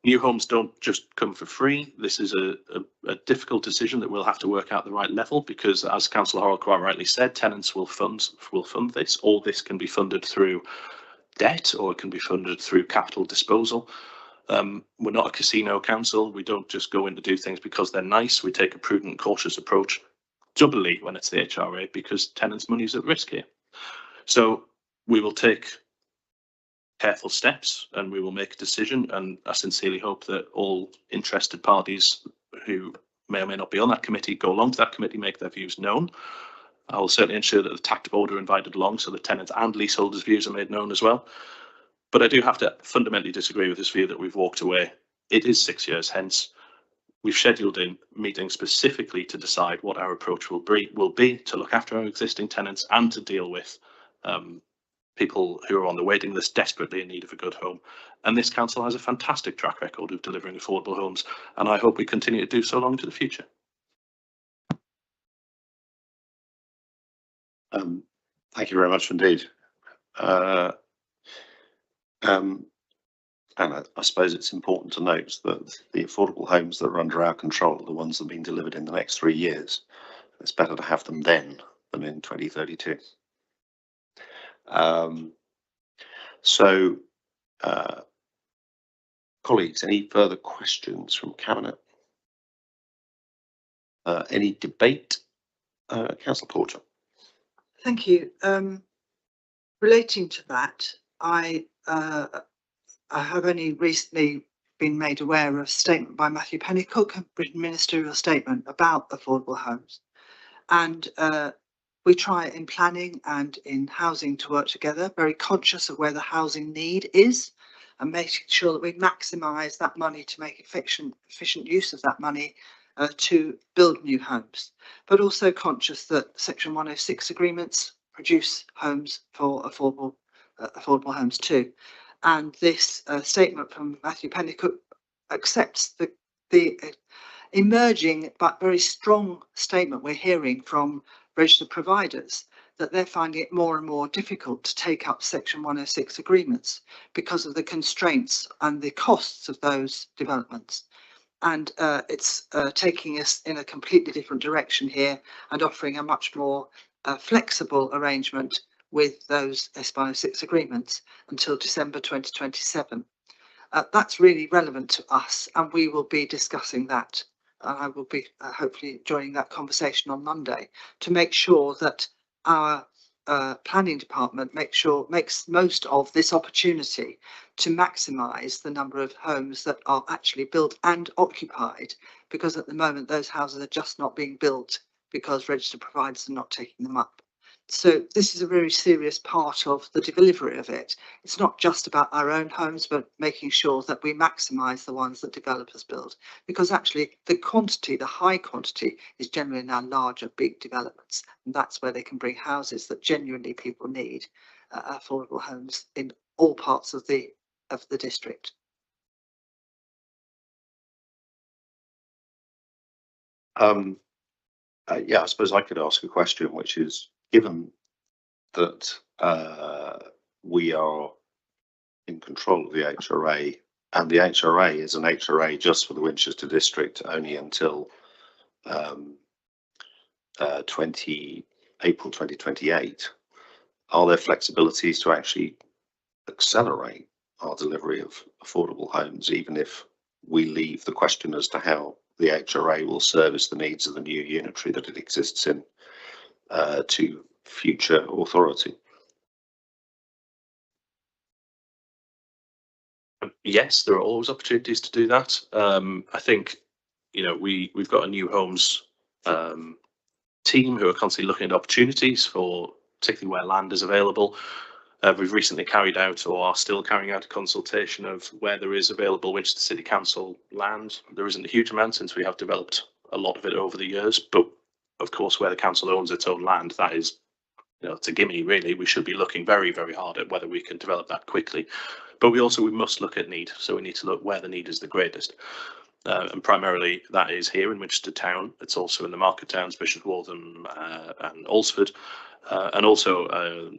New homes don't just come for free. This is a difficult decision that we'll have to work out the right level, because, as Councillor Horrell quite rightly said, tenants will fund this. All this can be funded through debt, or it can be funded through capital disposal. We're not a casino council. We don't just go in to do things because they're nice. We take a prudent, cautious approach, doubly when it's the HRA, because tenants' money is at risk here. So we will take careful steps and we will make a decision, and I sincerely hope that all interested parties who may or may not be on that committee go along to that committee, make their views known. I will certainly ensure that the TACT board are invited along, so the tenants and leaseholders' views are made known as well. But I do have to fundamentally disagree with this view that we've walked away. It is 6 years hence. We've scheduled in meetings specifically to decide what our approach will be to look after our existing tenants and to deal with people who are on the waiting list desperately in need of a good home. And this council has a fantastic track record of delivering affordable homes, and I hope we continue to do so long into the future. Thank you very much indeed. And I suppose it's important to note that the affordable homes that are under our control are the ones that are being delivered in the next 3 years. It's better to have them then than in 2032. Colleagues, any further questions from Cabinet? Any debate? Councillor Porter. Thank you. Relating to that, I have only recently been made aware of a statement by Matthew Pennycook, a written ministerial statement about affordable homes. And we try in planning and in housing to work together, very conscious of where the housing need is and making sure that we maximise that money to make efficient use of that money to build new homes, but also conscious that Section 106 agreements produce homes for affordable homes too. And this statement from Matthew Pennycook accepts the emerging but very strong statement we're hearing from registered providers that they're finding it more and more difficult to take up Section 106 agreements because of the constraints and the costs of those developments. And it's taking us in a completely different direction here and offering a much more flexible arrangement with those S106 agreements until December 2027. That's really relevant to us, and we will be discussing that. I will be hopefully joining that conversation on Monday to make sure that our planning department makes most of this opportunity to maximise the number of homes that are actually built and occupied, because at the moment those houses are just not being built because registered providers are not taking them up. So this is a very serious part of the delivery of it. It's not just about our own homes, but making sure that we maximise the ones that developers build, because actually the quantity, the high quantity, is generally in our larger, big developments, and that's where they can bring houses that genuinely people need, affordable homes in all parts of the district. Yeah, I suppose I could ask a question, which is, given that we are in control of the HRA, and the HRA is an HRA just for the Winchester district only until April 2028, are there flexibilities to actually accelerate our delivery of affordable homes, even if we leave the question as to how the HRA will service the needs of the new unitary that it exists in to future authority? Yes, there are always opportunities to do that. I think, you know, we've got a new homes team who are constantly looking at opportunities for, particularly where land is available. We've recently carried out, or are still carrying out, a consultation of where there is available Winchester City Council land. There isn't a huge amount, since we have developed a lot of it over the years, but of course where the council owns its own land, that is, you know, it's a gimme really. We should be looking very, very hard at whether we can develop that quickly. But we must look at need. So we need to look where the need is the greatest. And primarily that is here in Winchester town. It's also in the market towns, Bishop Waltham and Alresford, and also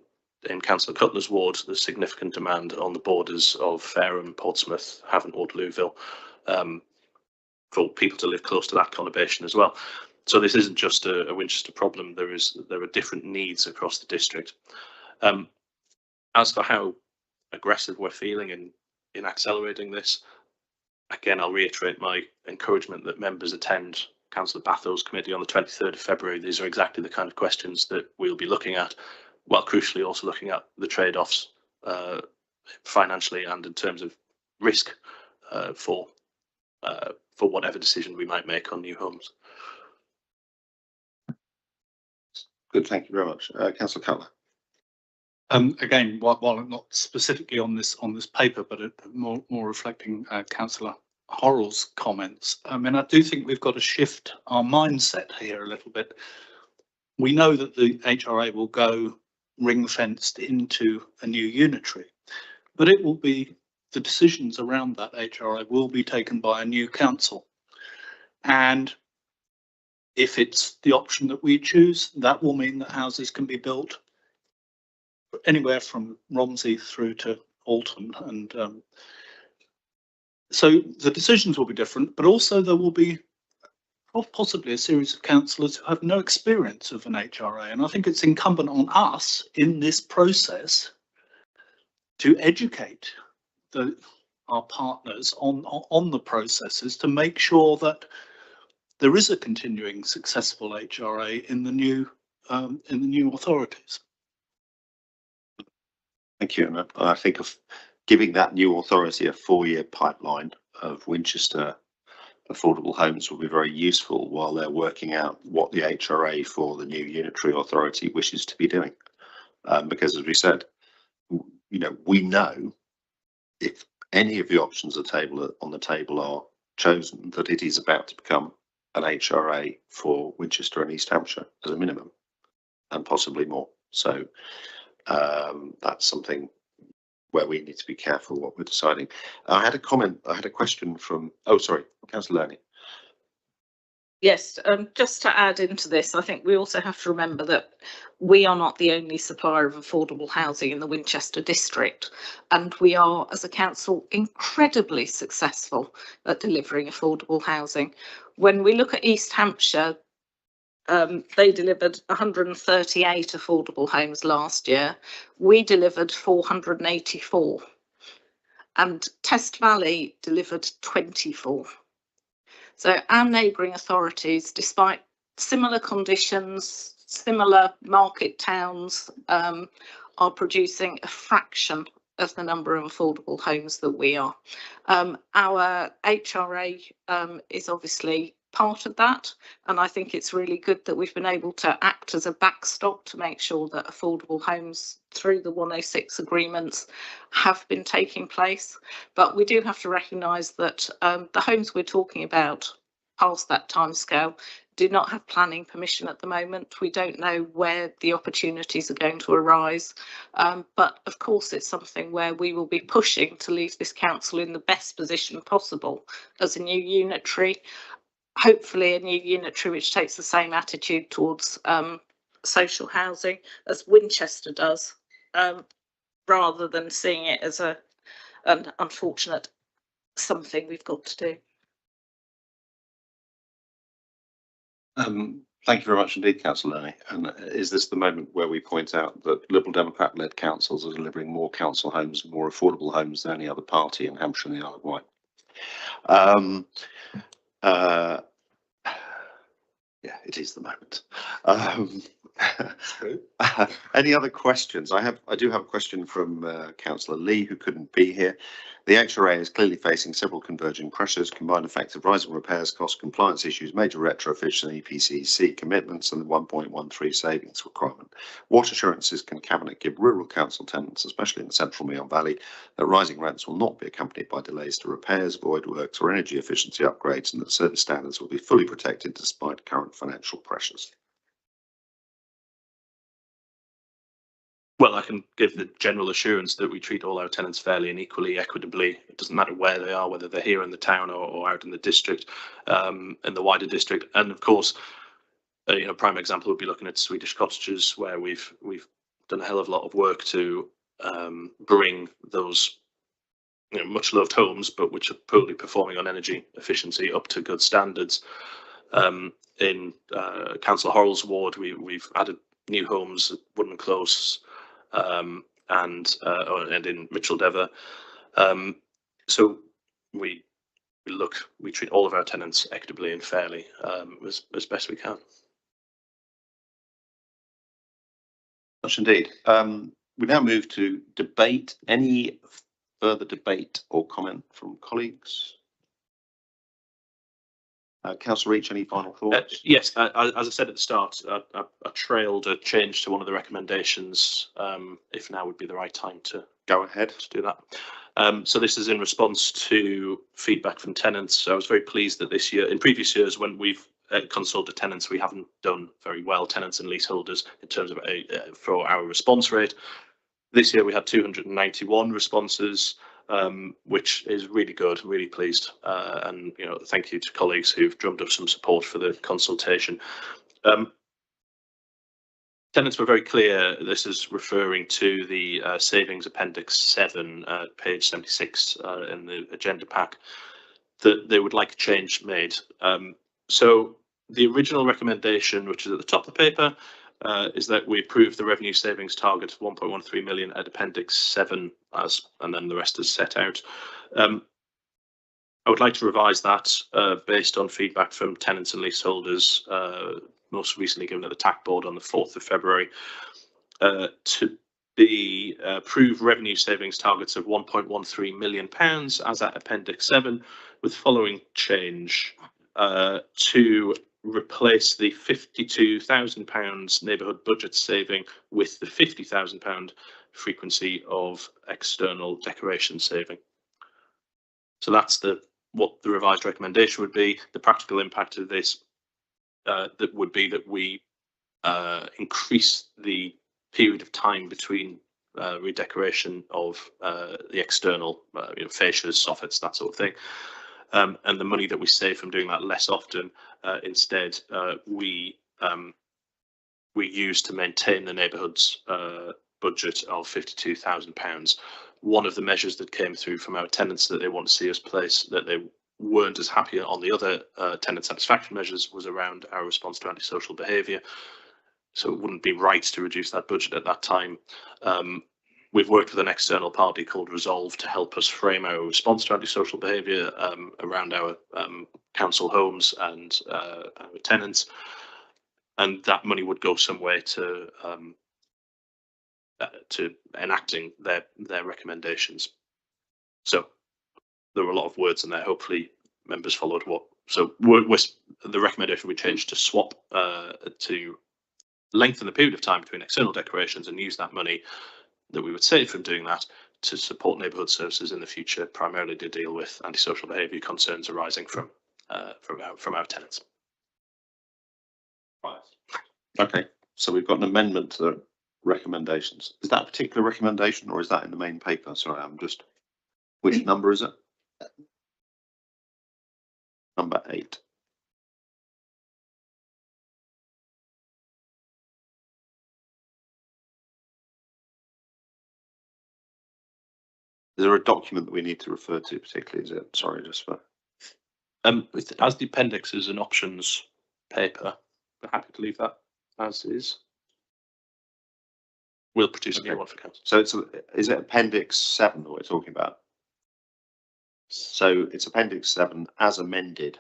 in Councillor Cutler's ward. There's significant demand on the borders of Fareham, Portsmouth, Havant, Waterlooville, for people to live close to that conurbation as well. So this isn't just a Winchester problem. There are different needs across the district. As for how aggressive we're feeling in accelerating this, again, I'll reiterate my encouragement that members attend Councillor Batho's committee on the 23rd of February. These are exactly the kind of questions that we'll be looking at, while crucially also looking at the trade-offs financially and in terms of risk for whatever decision we might make on new homes. Good, thank you very much. Councillor Cutler. Again, while not specifically on this paper, but more reflecting Councillor Horrell's comments, I mean, I do think we've got to shift our mindset here a little bit. We know that the HRA will go ring-fenced into a new unitary, but it will be, the decisions around that HRA will be taken by a new council. And if it's the option that we choose, that will mean that houses can be built anywhere from Romsey through to Alton, and so the decisions will be different, but also there will be possibly a series of councillors who have no experience of an HRA, and I think it's incumbent on us in this process to educate our partners on the processes, to make sure that there is a continuing successful HRA in the new authorities. Thank you. And I think of giving that new authority a 4-year pipeline of Winchester affordable homes will be very useful while they're working out what the HRA for the new unitary authority wishes to be doing. Because as we said, you know, we know if any of the options on the table are chosen, that it is about to become an HRA for Winchester and East Hampshire as a minimum, and possibly more. So that's something where we need to be careful what we're deciding. I had a question from, oh, sorry, Councillor Lowney. Yes, just to add into this, I think we also have to remember that we are not the only supplier of affordable housing in the Winchester district, and we are, as a council, incredibly successful at delivering affordable housing. When we look at East Hampshire, they delivered 138 affordable homes last year. We delivered 484, and Test Valley delivered 24. So our neighbouring authorities, despite similar conditions, similar market towns are producing a fraction of the number of affordable homes that we are. Our HRA is obviously part of that, and I think it's really good that we've been able to act as a backstop to make sure that affordable homes through the 106 agreements have been taking place. But we do have to recognise that the homes we're talking about past that timescale do not have planning permission at the moment. We don't know where the opportunities are going to arise, but of course it's something where we will be pushing to leave this council in the best position possible as a new unitary, hopefully a new unitary which takes the same attitude towards social housing as Winchester does, rather than seeing it as an unfortunate something we've got to do. Thank you very much indeed, Councillor Lerny. And is this the moment where we point out that Liberal Democrat-led councils are delivering more council homes, more affordable homes than any other party in Hampshire and the Isle of Wight? Yeah, it is the moment. Any other questions? I do have a question from Councillor Lee, who couldn't be here. The HRA is clearly facing several converging pressures, combined effect of rising repairs costs, compliance issues, major retrofits and EPCC commitments, and the 1.13 savings requirement. What assurances can Cabinet give rural council tenants, especially in the central Meon Valley, that rising rents will not be accompanied by delays to repairs, void works or energy efficiency upgrades, and that service standards will be fully protected despite current financial pressures? Well, I can give the general assurance that we treat all our tenants fairly and equally, equitably. It doesn't matter where they are, whether they're here in the town or out in the district, in the wider district. And of course, prime example would be looking at Swedish Cottages, where we've done a hell of a lot of work to bring those much loved homes, but which are poorly performing on energy efficiency, up to good standards. In Councillor Horrell's ward, we've added new homes at Woodland Close, and in Mitchell Dever. So we treat all of our tenants equitably and fairly, as best we can. Much indeed. We now move to debate. Any further debate or comment from colleagues? Councillor Reach, any final thoughts? Yes, as I said at the start, I trailed a change to one of the recommendations. If now would be the right time to go ahead to do that. So this is in response to feedback from tenants. I was very pleased that this year, in previous years, when we've consulted tenants, we haven't done very well, tenants and leaseholders, in terms of for our response rate. This year we had 291 responses. Which is really good, really pleased, and thank you to colleagues who've drummed up some support for the consultation. Tenants were very clear. This is referring to the savings appendix 7, page 76 in the agenda pack, that they would like a change made. So the original recommendation, which is at the top of the paper, is that we approve the revenue savings target of 1.13 million at Appendix 7, and then the rest is set out. I would like to revise that based on feedback from tenants and leaseholders, most recently given at the TAC board on the 4th of February, to be approved revenue savings targets of £1.13 million as at Appendix 7, with following change to replace the £52,000 neighbourhood budget saving with the £50,000 frequency of external decoration saving. So that's what the revised recommendation would be. The practical impact of this that would be that we increase the period of time between redecoration of the external fascias, soffits, that sort of thing. And the money that we save from doing that less often, instead, we use to maintain the neighbourhood's budget of £52,000. One of the measures that came through from our tenants that they want to see us place, that they weren't as happy on the other tenant satisfaction measures, was around our response to antisocial behaviour. So it wouldn't be right to reduce that budget at that time. We've worked with an external party called Resolve to help us frame our response to antisocial behaviour around our council homes and our tenants. and that money would go some way to enacting their recommendations. So there were a lot of words in there. Hopefully members followed what. So the recommendation we changed to swap to lengthen the period of time between external declarations and use that money that we would save from doing that to support neighbourhood services in the future, primarily to deal with antisocial behaviour concerns arising from our tenants. Right. Okay, so we've got an amendment to the recommendations. Is that a particular recommendation or is that in the main paper? Sorry, I'm just, which number is it? Number 8. Is there a document that we need to refer to particularly? Is it? Sorry, just for. As the appendix is an options paper, we're happy to leave that as is. We'll produce a new one for council. So is it appendix 7 that we're talking about? So it's appendix 7 as amended.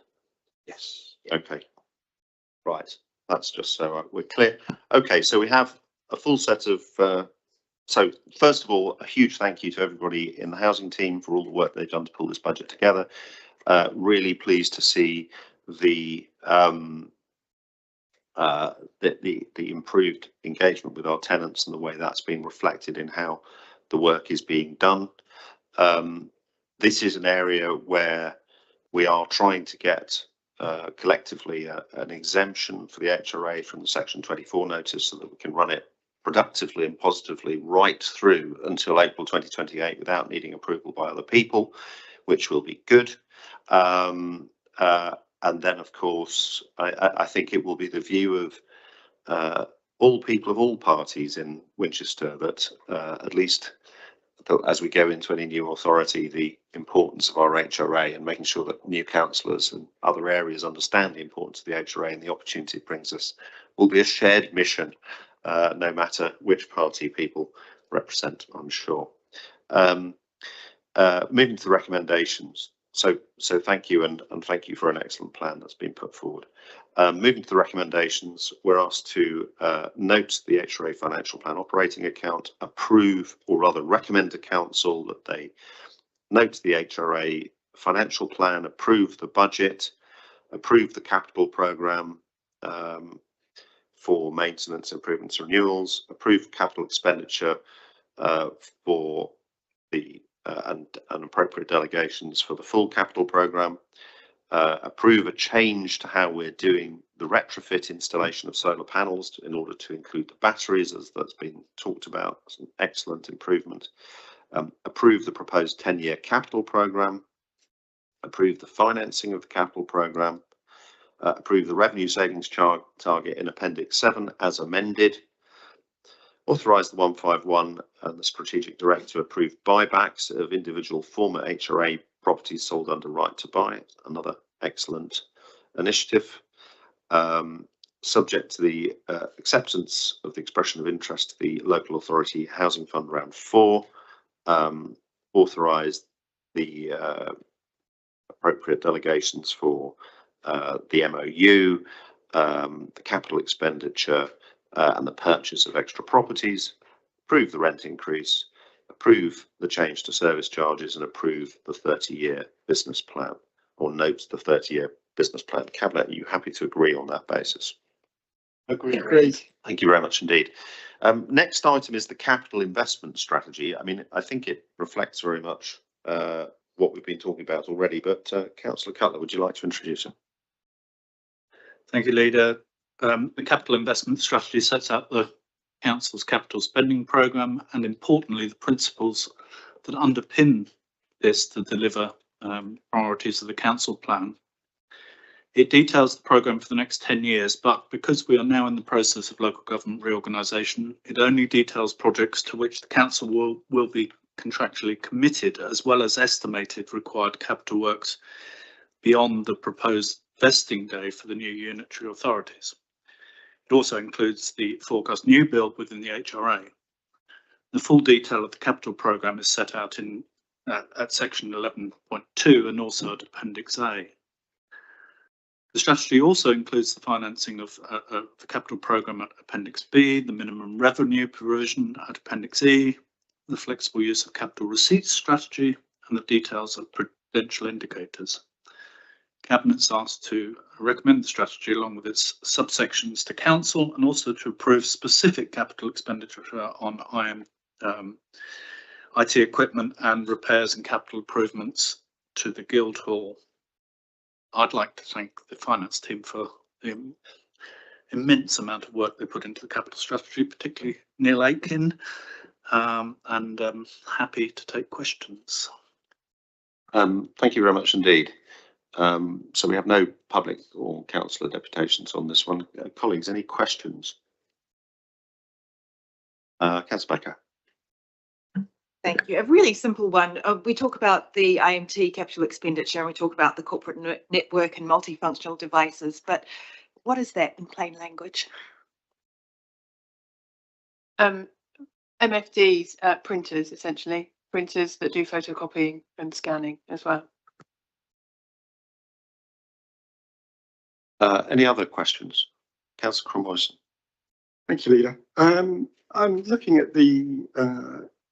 Yes. Okay. Right. That's just so we're clear. Okay. So we have a full set of. So first of all, a huge thank you to everybody in the housing team for all the work they've done to pull this budget together. Really pleased to see the improved engagement with our tenants and the way that's been reflected in how the work is being done. This is an area where we are trying to get collectively an exemption for the HRA from the Section 24 notice so that we can run it productively and positively right through until April 2028 without needing approval by other people, which will be good. And then, of course, I think it will be the view of all people of all parties in Winchester that at least as we go into any new authority, the importance of our HRA and making sure that new councillors and other areas understand the importance of the HRA and the opportunity it brings us will be a shared mission, no matter which party people represent, I'm sure. Moving to the recommendations. So thank you and thank you for an excellent plan that's been put forward. Moving to the recommendations, we're asked to note the HRA financial plan operating account, approve or rather recommend to council that they note the HRA financial plan, approve the budget, approve the capital programme for maintenance, improvements, renewals, approve capital expenditure for the and appropriate delegations for the full capital programme, approve a change to how we're doing the retrofit installation of solar panels in order to include the batteries, as that's been talked about. It's an excellent improvement. Approve the proposed 10-year capital programme, approve the financing of the capital programme, approve the revenue savings target in Appendix 7 as amended, authorise the 151 and the strategic director to approve buybacks of individual former HRA properties sold under right to buy, another excellent initiative. Subject to the acceptance of the expression of interest to the local authority housing fund round 4, authorise the appropriate delegations for the MOU, the capital expenditure and the purchase of extra properties, approve the rent increase, approve the change to service charges and approve the 30-year business plan, or note the 30-year business plan. Cabinet, are you happy to agree on that basis? Agreed. Thank you very much indeed. Next item is the capital investment strategy. I mean, I think it reflects very much what we've been talking about already, but Councillor Cutler, would you like to introduce it? Thank you, Leader. The capital investment strategy sets out the Council's capital spending programme and, importantly, the principles that underpin this to deliver priorities of the Council plan. It details the programme for the next 10 years, but because we are now in the process of local government reorganisation, it only details projects to which the Council will be contractually committed, as well as estimated required capital works beyond the proposed vesting day for the new unitary authorities. It also includes the forecast new build within the HRA. The full detail of the capital programme is set out in at section 11.2 and also at Appendix A. The strategy also includes the financing of the capital programme at Appendix B, the minimum revenue provision at Appendix E, the flexible use of capital receipts strategy, and the details of prudential indicators. Cabinet's asked to recommend the strategy along with its subsections to Council, and also to approve specific capital expenditure on IT equipment and repairs and capital improvements to the Guildhall. I'd like to thank the finance team for the immense amount of work they put into the capital strategy, particularly Neil Aitken, and I'm happy to take questions. Thank you very much indeed. So we have no public or councillor deputations on this one. Colleagues, any questions? Councillor Baker. Thank you. A really simple one. We talk about the IMT capital expenditure and we talk about the corporate network and multifunctional devices, but what is that in plain language? MFDs, printers, essentially. Printers that do photocopying and scanning as well. Any other questions? Councillor Cromwell. Thank you, Leader. I'm looking at the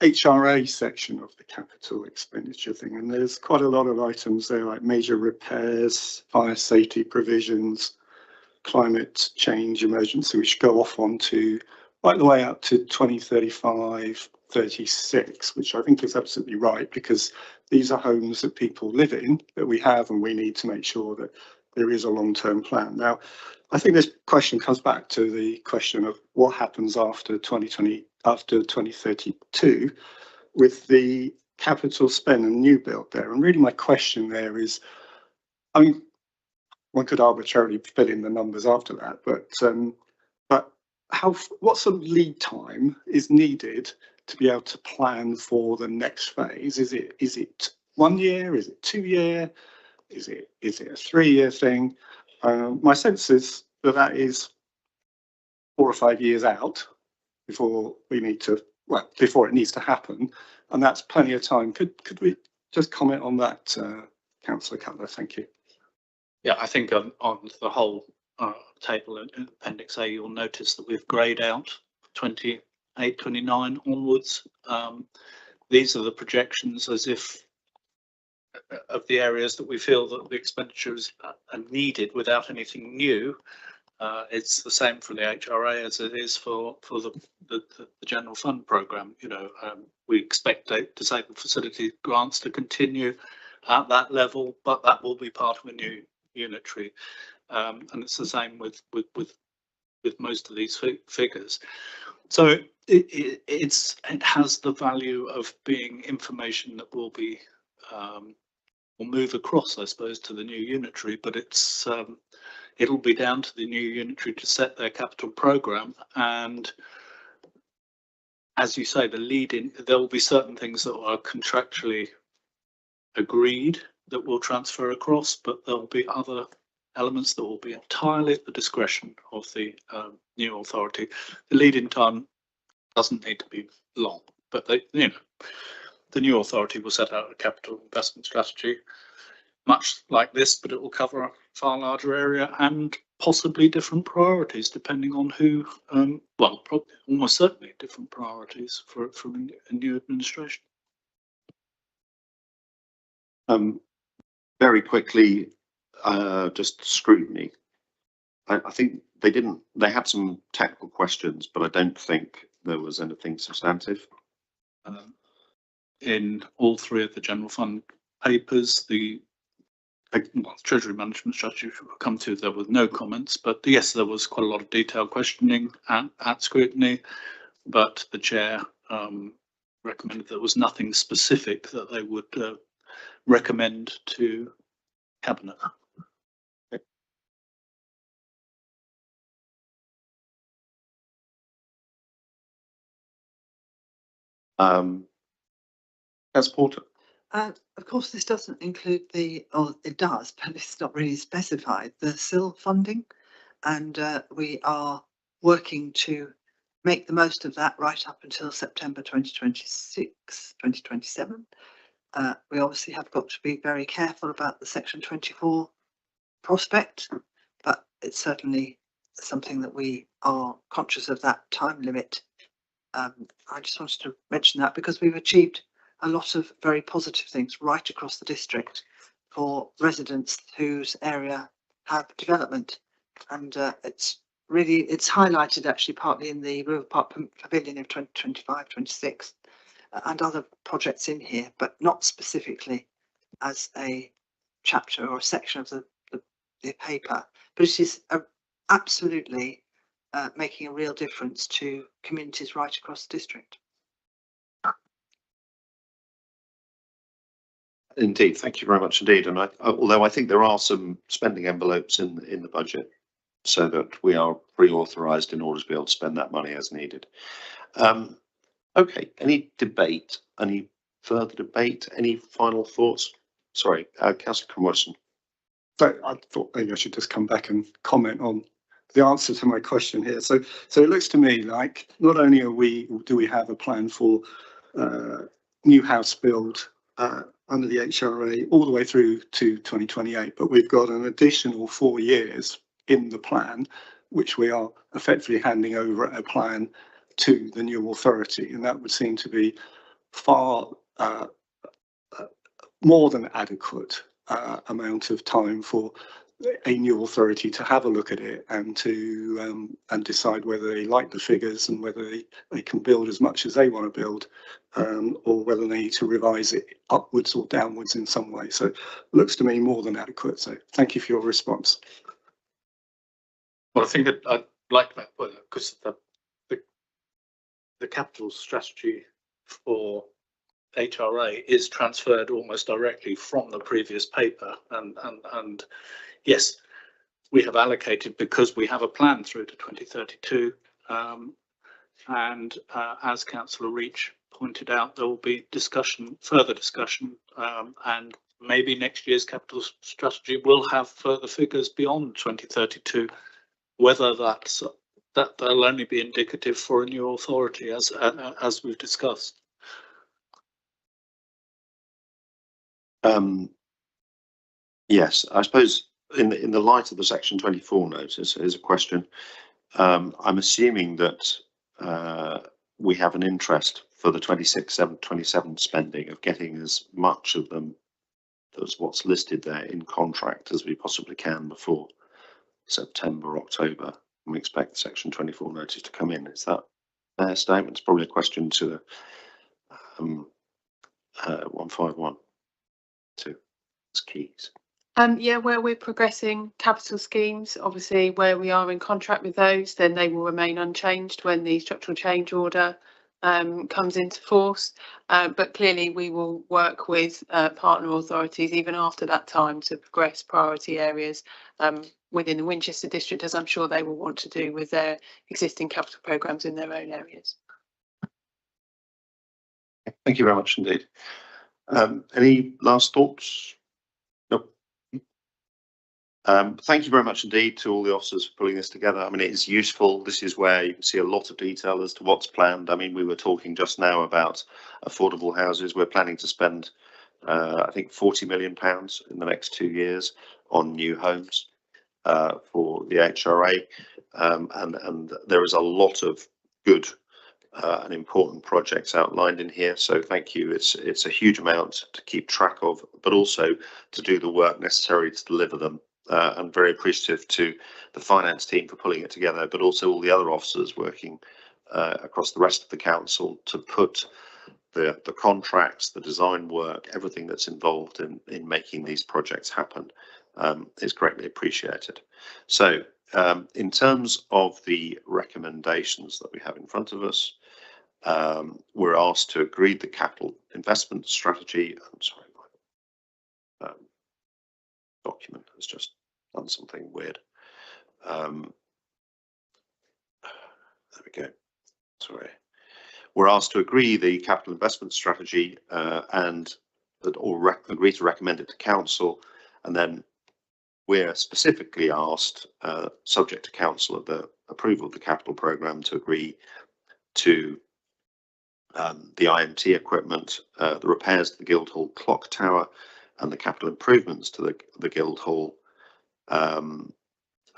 HRA section of the capital expenditure thing, and there's quite a lot of items there, like major repairs, fire safety provisions, climate change emergency, which go off onto right the way out to 2035, 36, which I think is absolutely right, because these are homes that people live in, that we have, and we need to make sure that there is a long-term plan. Now, I think this question comes back to the question of what happens after 2032 with the capital spend and new build there. And really my question there is, I mean, one could arbitrarily fill in the numbers after that, but what sort of lead time is needed to be able to plan for the next phase? Is it 1 year? Is it 2 year? Is it a 3-year thing? My sense is that is 4 or 5 years out before we need to, well, before it needs to happen, and that's plenty of time. Could we just comment on that, Councillor Cutler? Thank you. Yeah, I think on the whole table in Appendix A, you'll notice that we've greyed out 28, 29 onwards. These are the projections as if of the areas that we feel that the expenditures are needed without anything new. It's the same for the HRA as it is for the general fund programme. You know, we expect disabled facility grants to continue at that level, but that will be part of a new unitary, and it's the same with most of these figures. So it has the value of being information that will be will move across, I suppose, to the new unitary, but it's it'll be down to the new unitary to set their capital programme. And as you say, the lead in, there will be certain things that are contractually agreed that will transfer across, but there'll be other elements that will be entirely at the discretion of the new authority. The lead-in time doesn't need to be long, but they, you know, the new authority will set out a capital investment strategy, much like this, but it will cover a far larger area and possibly different priorities depending on who, well, probably almost certainly different priorities from a new administration. Very quickly, just scrutiny. I think they had some technical questions, but I don't think there was anything substantive. In all 3 of the general fund papers, the Treasury Management Strategy, which we'll come to, there were no comments, but yes, there was quite a lot of detailed questioning at scrutiny, but the chair recommended there was nothing specific that they would recommend to Cabinet. As Porter. Of course, this doesn't include or it does, but it's not really specified, the SIL funding. And we are working to make the most of that right up until September 2026, 2027. We obviously have got to be very careful about the Section 24 prospect, it's certainly something that we are conscious of, that time limit. I just wanted to mention that because we've achieved a lot of very positive things right across the district for residents whose area have development, and it's highlighted actually partly in the River Park Pavilion of 2025-26 and other projects in here, but not specifically as a chapter or a section of the paper. But it is absolutely making a real difference to communities right across the district. Indeed, thank you very much indeed. And although I think there are some spending envelopes in the budget, so that we are pre-authorised in order to be able to spend that money as needed. Okay, any debate? Any further debate? Any final thoughts? Sorry, Councillor Cromwelson. So I thought maybe I should just come back and comment on the answer to my question here. So it looks to me like not only do we have a plan for new house build under the HRA all the way through to 2028, but we've got an additional 4 years in the plan, which we are effectively handing over a plan to the new authority, and that would seem to be far more than adequate amount of time for a new authority to have a look at it and to and decide whether they like the figures and whether they can build as much as they want to build, or whether they need to revise it upwards or downwards in some way. So it looks to me more than adequate. So thank you for your response. Well, I think that I'd like that because the capital strategy for HRA is transferred almost directly from the previous paper, and yes, we have allocated because we have a plan through to 2032, and as Councillor Reach pointed out, there will be further discussion, and maybe next year's capital strategy will have further figures beyond 2032. Whether that they'll only be indicative for a new authority, as we've discussed. Yes, I suppose in the light of the Section 24 notice, here's a question. I'm assuming that we have an interest for the 26-27 spending of getting as much of them as what's listed there in contract as we possibly can before September, October. And we expect the Section 24 notice to come in. Is that a fair statement? It's probably a question to the 151 to keys. Yeah, where we're progressing capital schemes, obviously where we are in contract with those, then they will remain unchanged when the structural change order comes into force. But clearly we will work with partner authorities even after that time to progress priority areas within the Winchester district, as I'm sure they will want to do with their existing capital programmes in their own areas. Thank you very much indeed. Any last thoughts? Nope. Thank you very much indeed to all the officers for pulling this together. I mean, it is useful. This is where you can see a lot of detail as to what's planned. I mean, we were talking just now about affordable houses. We're planning to spend, I think, £40 million in the next 2 years on new homes for the HRA, and there is a lot of good and important projects outlined in here. So thank you. It's a huge amount to keep track of, but also to do the work necessary to deliver them. I'm very appreciative to the finance team for pulling it together, but also all the other officers working across the rest of the council to put the contracts, the design work, everything that's involved in making these projects happen is greatly appreciated. So in terms of the recommendations that we have in front of us, we're asked to agree the capital investment strategy. I'm sorry, my document has just done something weird. There we go. Sorry. We're asked to agree the capital investment strategy and agree to recommend it to council, and then we're specifically asked, subject to council of the approval of the capital programme, to agree to the IMT equipment, the repairs to the Guildhall clock tower, and the capital improvements to the Guildhall,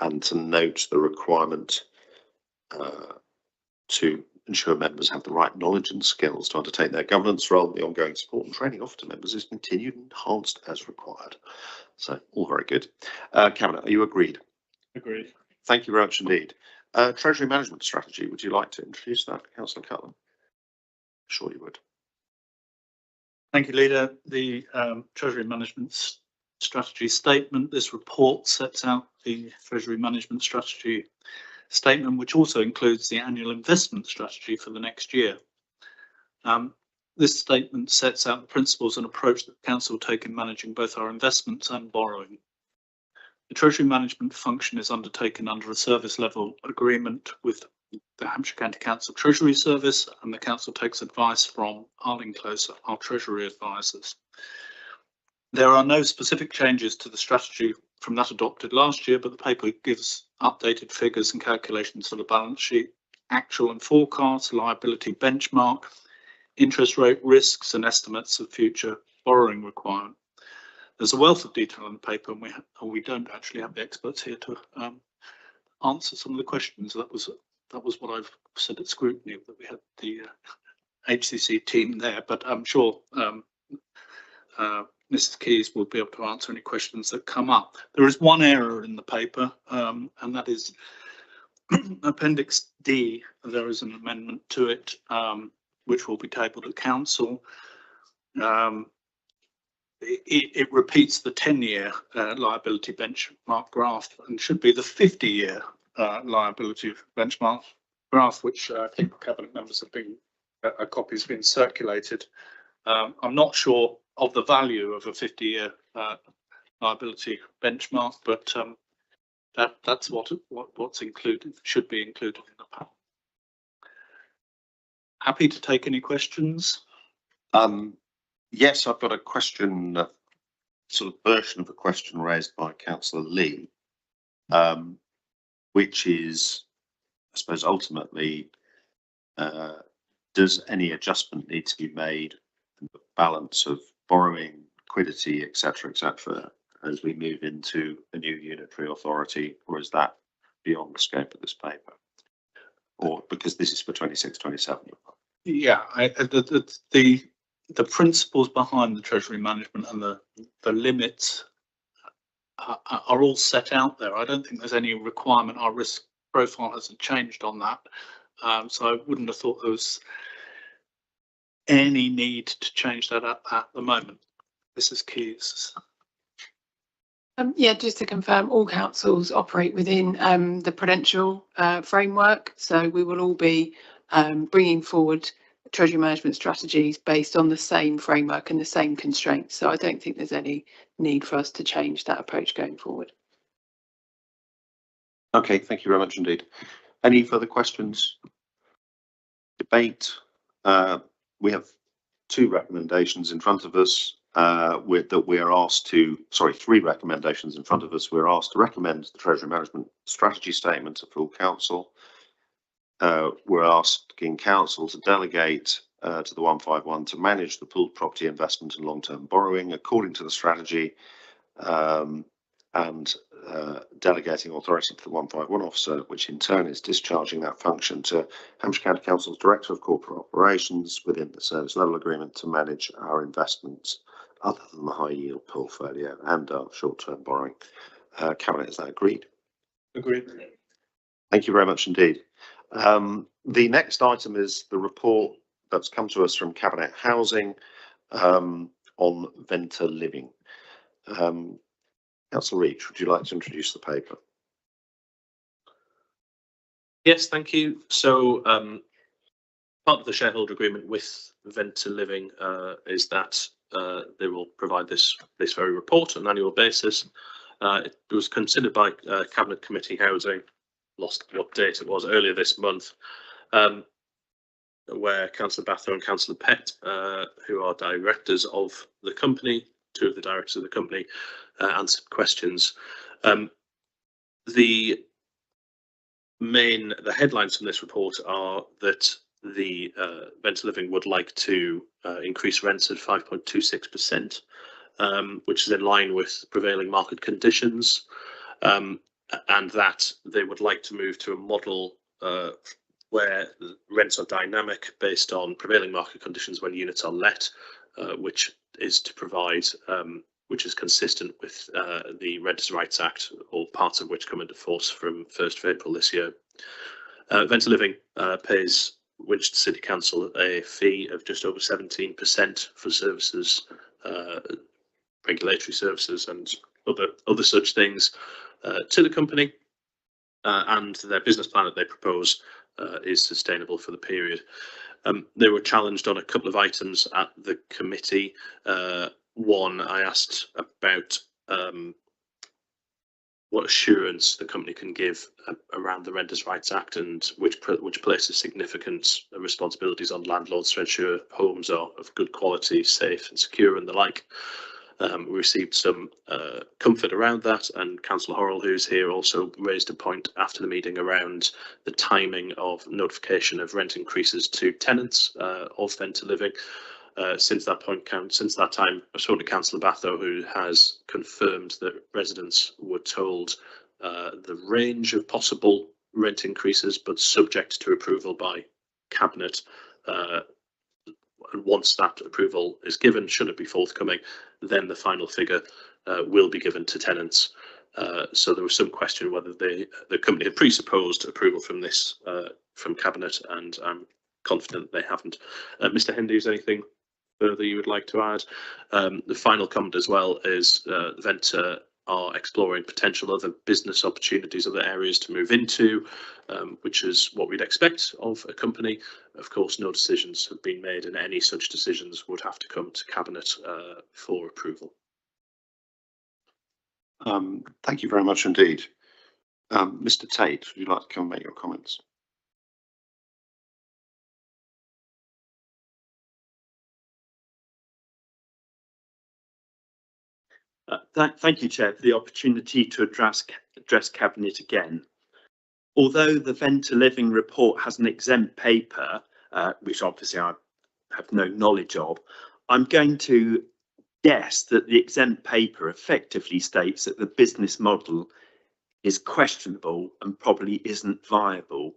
and to note the requirement to ensure members have the right knowledge and skills to undertake their governance role. The ongoing support and training offered to members is continued and enhanced as required. So all very good. Cabinet, are you agreed? Agreed. Thank you very much indeed. Treasury management strategy, would you like to introduce that, Councillor Cutler? Sure you would. Thank you, Leader. The Treasury Management Strategy Statement, this report sets out the Treasury Management Strategy Statement, which also includes the annual investment strategy for the next year. This statement sets out the principles and approach that the Council will take in managing both our investments and borrowing. The Treasury Management function is undertaken under a service level agreement with the Hampshire County Council Treasury Service, and the Council takes advice from Arling Close, our Treasury advisors. There are no specific changes to the strategy from that adopted last year, but the paper gives updated figures and calculations for the balance sheet, actual and forecast, liability benchmark, interest rate risks and estimates of future borrowing requirement. There's a wealth of detail in the paper, and we don't actually have the experts here to answer some of the questions. That was what I've said at scrutiny, that we had the HCC team there, but I'm sure Mrs. Keys will be able to answer any questions that come up. There is one error in the paper, and that is Appendix D. There is an amendment to it, which will be tabled at Council. It repeats the 10-year liability benchmark graph and should be the 50-year liability benchmark graph, which I think Cabinet members have been, a copy has been circulated. I'm not sure of the value of a 50-year liability benchmark, but that's what's included, should be included in the panel. Happy to take any questions. Yes, I've got a question, sort of version of a question raised by Councillor Lee, which is, I suppose, ultimately, does any adjustment need to be made in the balance of borrowing, liquidity, etc., as we move into a new unitary authority, or is that beyond the scope of this paper? Or because this is for 26-27? Yeah, the principles behind the Treasury Management and the limits are all set out there. I don't think there's any requirement. Our risk profile hasn't changed on that, so I wouldn't have thought there was any need to change that at the moment. Mrs. Keys. Yeah, just to confirm, all councils operate within the prudential framework, so we will all be bringing forward Treasury management strategies based on the same framework and the same constraints. So I don't think there's any need for us to change that approach going forward. Okay, thank you very much indeed. Any further questions? Debate? We have two recommendations in front of us three recommendations in front of us. We're asked to recommend the Treasury Management Strategy Statement to full Council. We're asking Council to delegate to the 151 to manage the pooled property investment and long-term borrowing according to the strategy, and delegating authority to the 151 officer, which in turn is discharging that function to Hampshire County Council's Director of Corporate Operations within the service level agreement to manage our investments other than the high yield portfolio and our short-term borrowing. Cabinet, is that agreed? Agreed. Thank you very much indeed. The next item is the report that's come to us from Cabinet Housing on Venter Living. Councillor Reach, would you like to introduce the paper? Yes, thank you. So part of the shareholder agreement with Venter Living is that they will provide this very report on an annual basis. It was considered by Cabinet Committee Housing, lost what date it was, earlier this month, where Councillor Batho and Councillor Pett, who are directors of the company, two of the directors of the company, answered questions. The headlines from this report are that the Venter Living would like to increase rents at 5.26%, which is in line with prevailing market conditions. and that they would like to move to a model where rents are dynamic based on prevailing market conditions when units are let, which is to provide, which is consistent with the Renters' Rights Act, all parts of which come into force from 1st of April this year. Venture Living pays Winchester City Council a fee of just over 17% for services, regulatory services and other such things to the company, and their business plan that they propose is sustainable for the period. They were challenged on a couple of items at the committee. One, I asked about what assurance the company can give around the Renters' Rights Act, and which places significant responsibilities on landlords to ensure homes are of good quality, safe and secure and the like. We received some comfort around that, and Councillor Horrell, who's here, also raised a point after the meeting around the timing of notification of rent increases to tenants of Venture Living. Since that time, I spoke to Councillor Batho, who has confirmed that residents were told the range of possible rent increases, but subject to approval by Cabinet. And once that approval is given, should it be forthcoming, then the final figure will be given to tenants. So there was some question whether the company had presupposed approval from this from Cabinet, and I'm confident they haven't. Mr. Hendy, is there anything further you would like to add? The final comment as well is Venture are exploring potential other business opportunities, other areas to move into, which is what we'd expect of a company. Of course, no decisions have been made, and any such decisions would have to come to Cabinet for approval. Thank you very much indeed. Mr. Tate, would you like to come and make your comments? Thank you, Chair, for the opportunity to address Cabinet again. Although the Venture Living report has an exempt paper, which obviously I have no knowledge of, I'm going to guess that the exempt paper effectively states that the business model is questionable and probably isn't viable,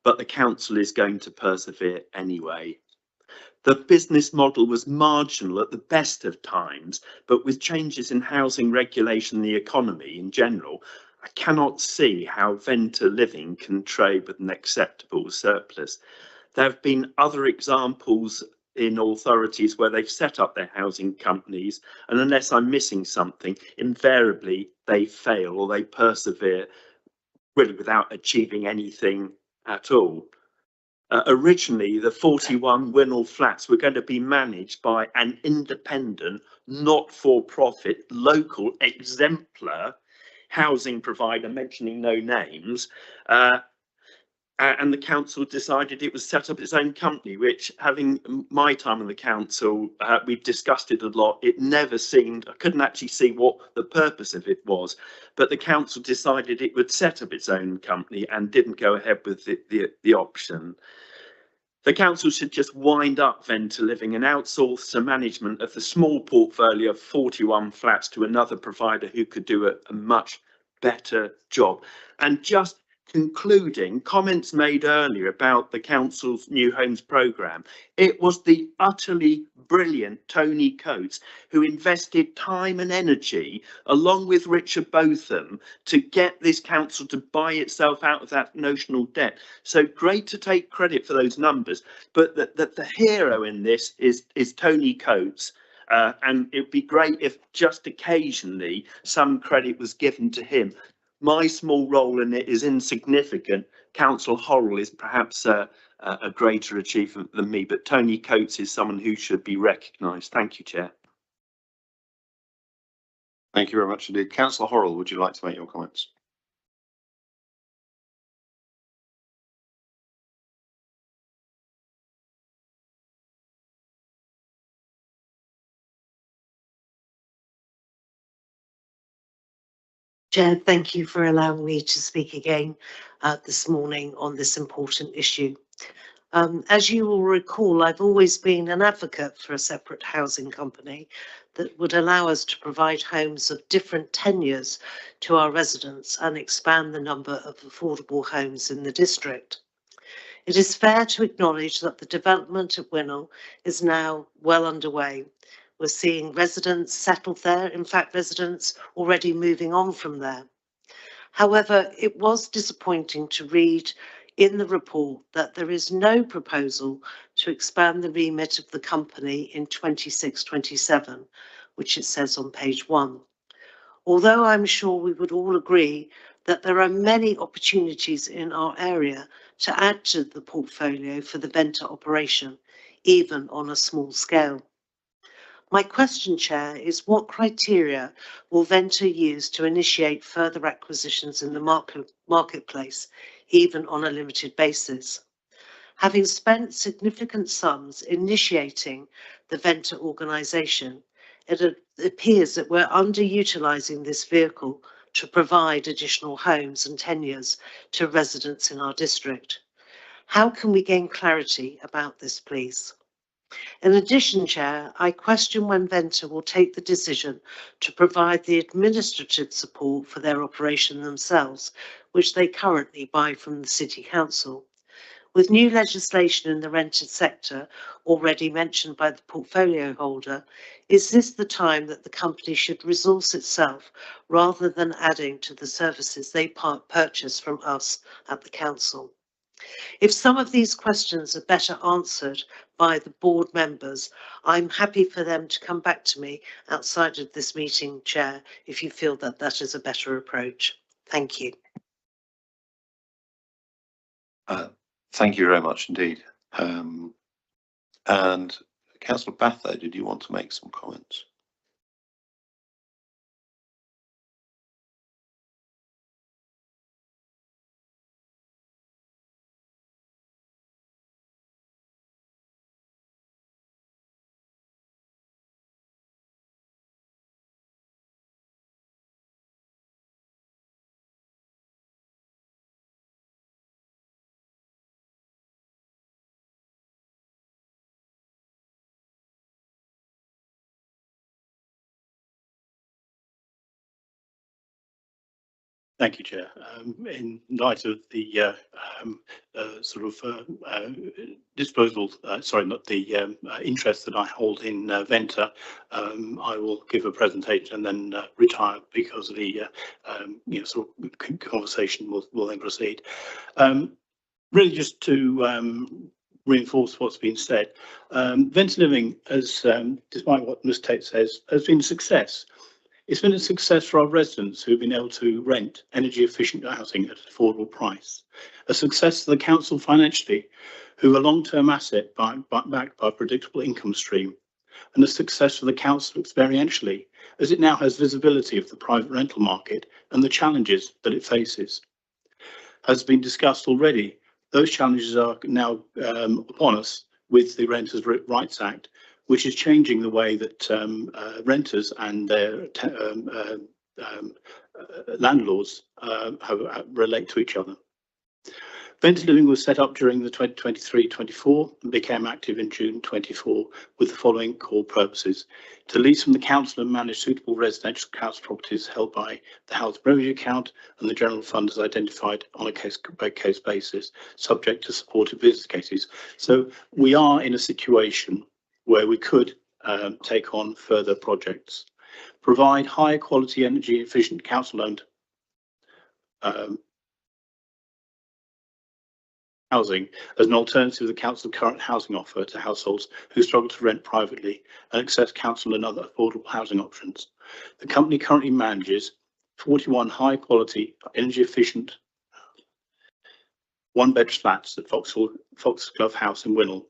but the council is going to persevere anyway. The business model was marginal at the best of times, but with changes in housing regulation and the economy in general, I cannot see how Venture Living can trade with an acceptable surplus. There have been other examples in authorities where they've set up their housing companies, and unless I'm missing something, invariably they fail or they persevere really without achieving anything at all. Originally, the 41 Winnell flats were going to be managed by an independent, not-for-profit, local exemplar housing provider, mentioning no names, and the council decided it was set up its own company, which, having my time in the council, we've discussed it a lot. It never seemed, I couldn't actually see what the purpose of it was, but the council decided it would set up its own company and didn't go ahead with the option. The council should just wind up Venture Living and outsource the management of the small portfolio of 41 flats to another provider who could do a much better job. And just concluding, comments made earlier about the council's New Homes programme. It was the utterly brilliant Tony Coates who invested time and energy, along with Richard Botham, to get this council to buy itself out of that notional debt. So great to take credit for those numbers, but the hero in this is Tony Coates. And it'd be great if just occasionally some credit was given to him. My small role in it is insignificant. Councillor Horrell is perhaps a greater achievement than me, but Tony Coates is someone who should be recognised. Thank you, Chair. Thank you very much indeed. Councillor Horrell, would you like to make your comments? Chair, thank you for allowing me to speak again this morning on this important issue. As you will recall, I've always been an advocate for a separate housing company that would allow us to provide homes of different tenures to our residents and expand the number of affordable homes in the district. It is fair to acknowledge that the development of Winnell is now well underway. We're seeing residents settled there, in fact, residents already moving on from there. However, it was disappointing to read in the report that there is no proposal to expand the remit of the company in 26-27, which it says on page 1. Although I'm sure we would all agree that there are many opportunities in our area to add to the portfolio for the Venta operation, even on a small scale. My question, Chair, is what criteria will Venta use to initiate further acquisitions in the marketplace, even on a limited basis? Having spent significant sums initiating the Venta organisation, it appears that we're underutilising this vehicle to provide additional homes and tenures to residents in our district. How can we gain clarity about this, please? In addition, Chair, I question when Venta will take the decision to provide the administrative support for their operation themselves, which they currently buy from the City Council. With new legislation in the rented sector already mentioned by the portfolio holder, is this the time that the company should resource itself rather than adding to the services they purchase from us at the Council? If some of these questions are better answered by the board members, I'm happy for them to come back to me outside of this meeting, Chair, if you feel that that is a better approach. Thank you. Thank you very much indeed. And Councillor Batho, did you want to make some comments? Thank you, Chair. In light of the interest that I hold in Venta, I will give a presentation and then retire because the conversation will then proceed. Really, just to reinforce what's been said, Venta Living, as despite what Ms. Tate says, has been a success. It's been a success for our residents who've been able to rent energy efficient housing at an affordable price. A success for the council financially, who are a long-term asset backed by a predictable income stream. And a success for the council experientially, as it now has visibility of the private rental market and the challenges that it faces. As been discussed already, those challenges are now upon us with the Renters' Rights Act, which is changing the way that renters and their landlords relate to each other. Venta Living was set up during the 2023-24 and became active in June 24 with the following core purposes: to lease from the council and manage suitable residential council properties held by the House Revenue Account and the General Fund as identified on a case-by-case basis, subject to supported business cases. So we are in a situation where we could take on further projects, provide high quality energy efficient council owned housing as an alternative to the council's current housing offer to households who struggle to rent privately and access council and other affordable housing options. The company currently manages 41 high quality energy efficient one-bed flats at Foxglove House in Winnell.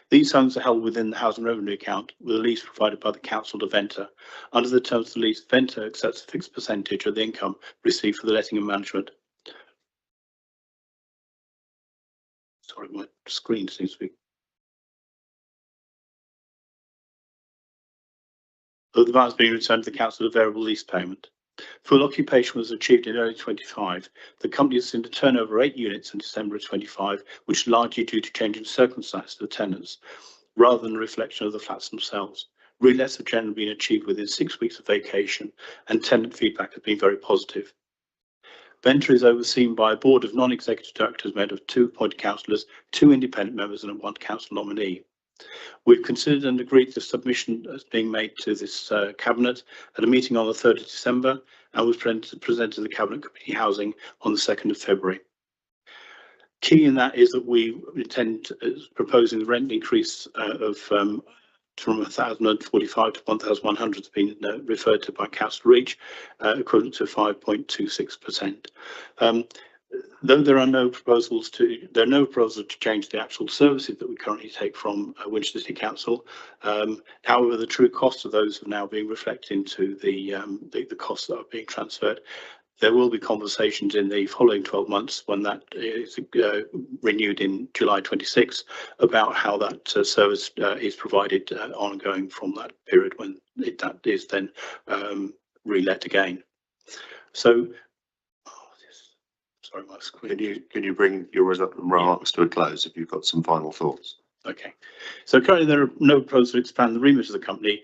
These homes are held within the Housing Revenue Account with a lease provided by the council to Venta. Under the terms of the lease, Venta accepts a fixed percentage of the income received for the letting and management. Sorry, my screen seems to be. The balance being returned to the council as a variable lease payment. Full occupation was achieved in early 25. The company has seen a turnover of 8 units in December of 25, which is largely due to changing circumstances of the tenants, rather than a reflection of the flats themselves. Relets have generally been achieved within 6 weeks of vacation, and tenant feedback has been very positive. Venta is overseen by a board of non-executive directors made of 2 appointed councillors, 2 independent members and 1 council nominee. We've considered and agreed the submission as being made to this Cabinet at a meeting on the 3rd of December and was presented to the Cabinet Committee Housing on the 2nd of February. Key in that is that we intend proposing the rent increase of from 1,045 to 1,100 has been referred to by Councillor Reach, equivalent to 5.26%. Though there are no proposals to change the actual services that we currently take from Winchester City Council. However, the true costs of those are now being reflected into the costs that are being transferred. There will be conversations in the following 12 months when that is renewed in July 26 about how that service is provided ongoing from that period when that is then relet again. So, sorry, my screen. Can you bring your remarks to a close if you've got some final thoughts? Okay, so currently there are no proposals to expand the remit of the company,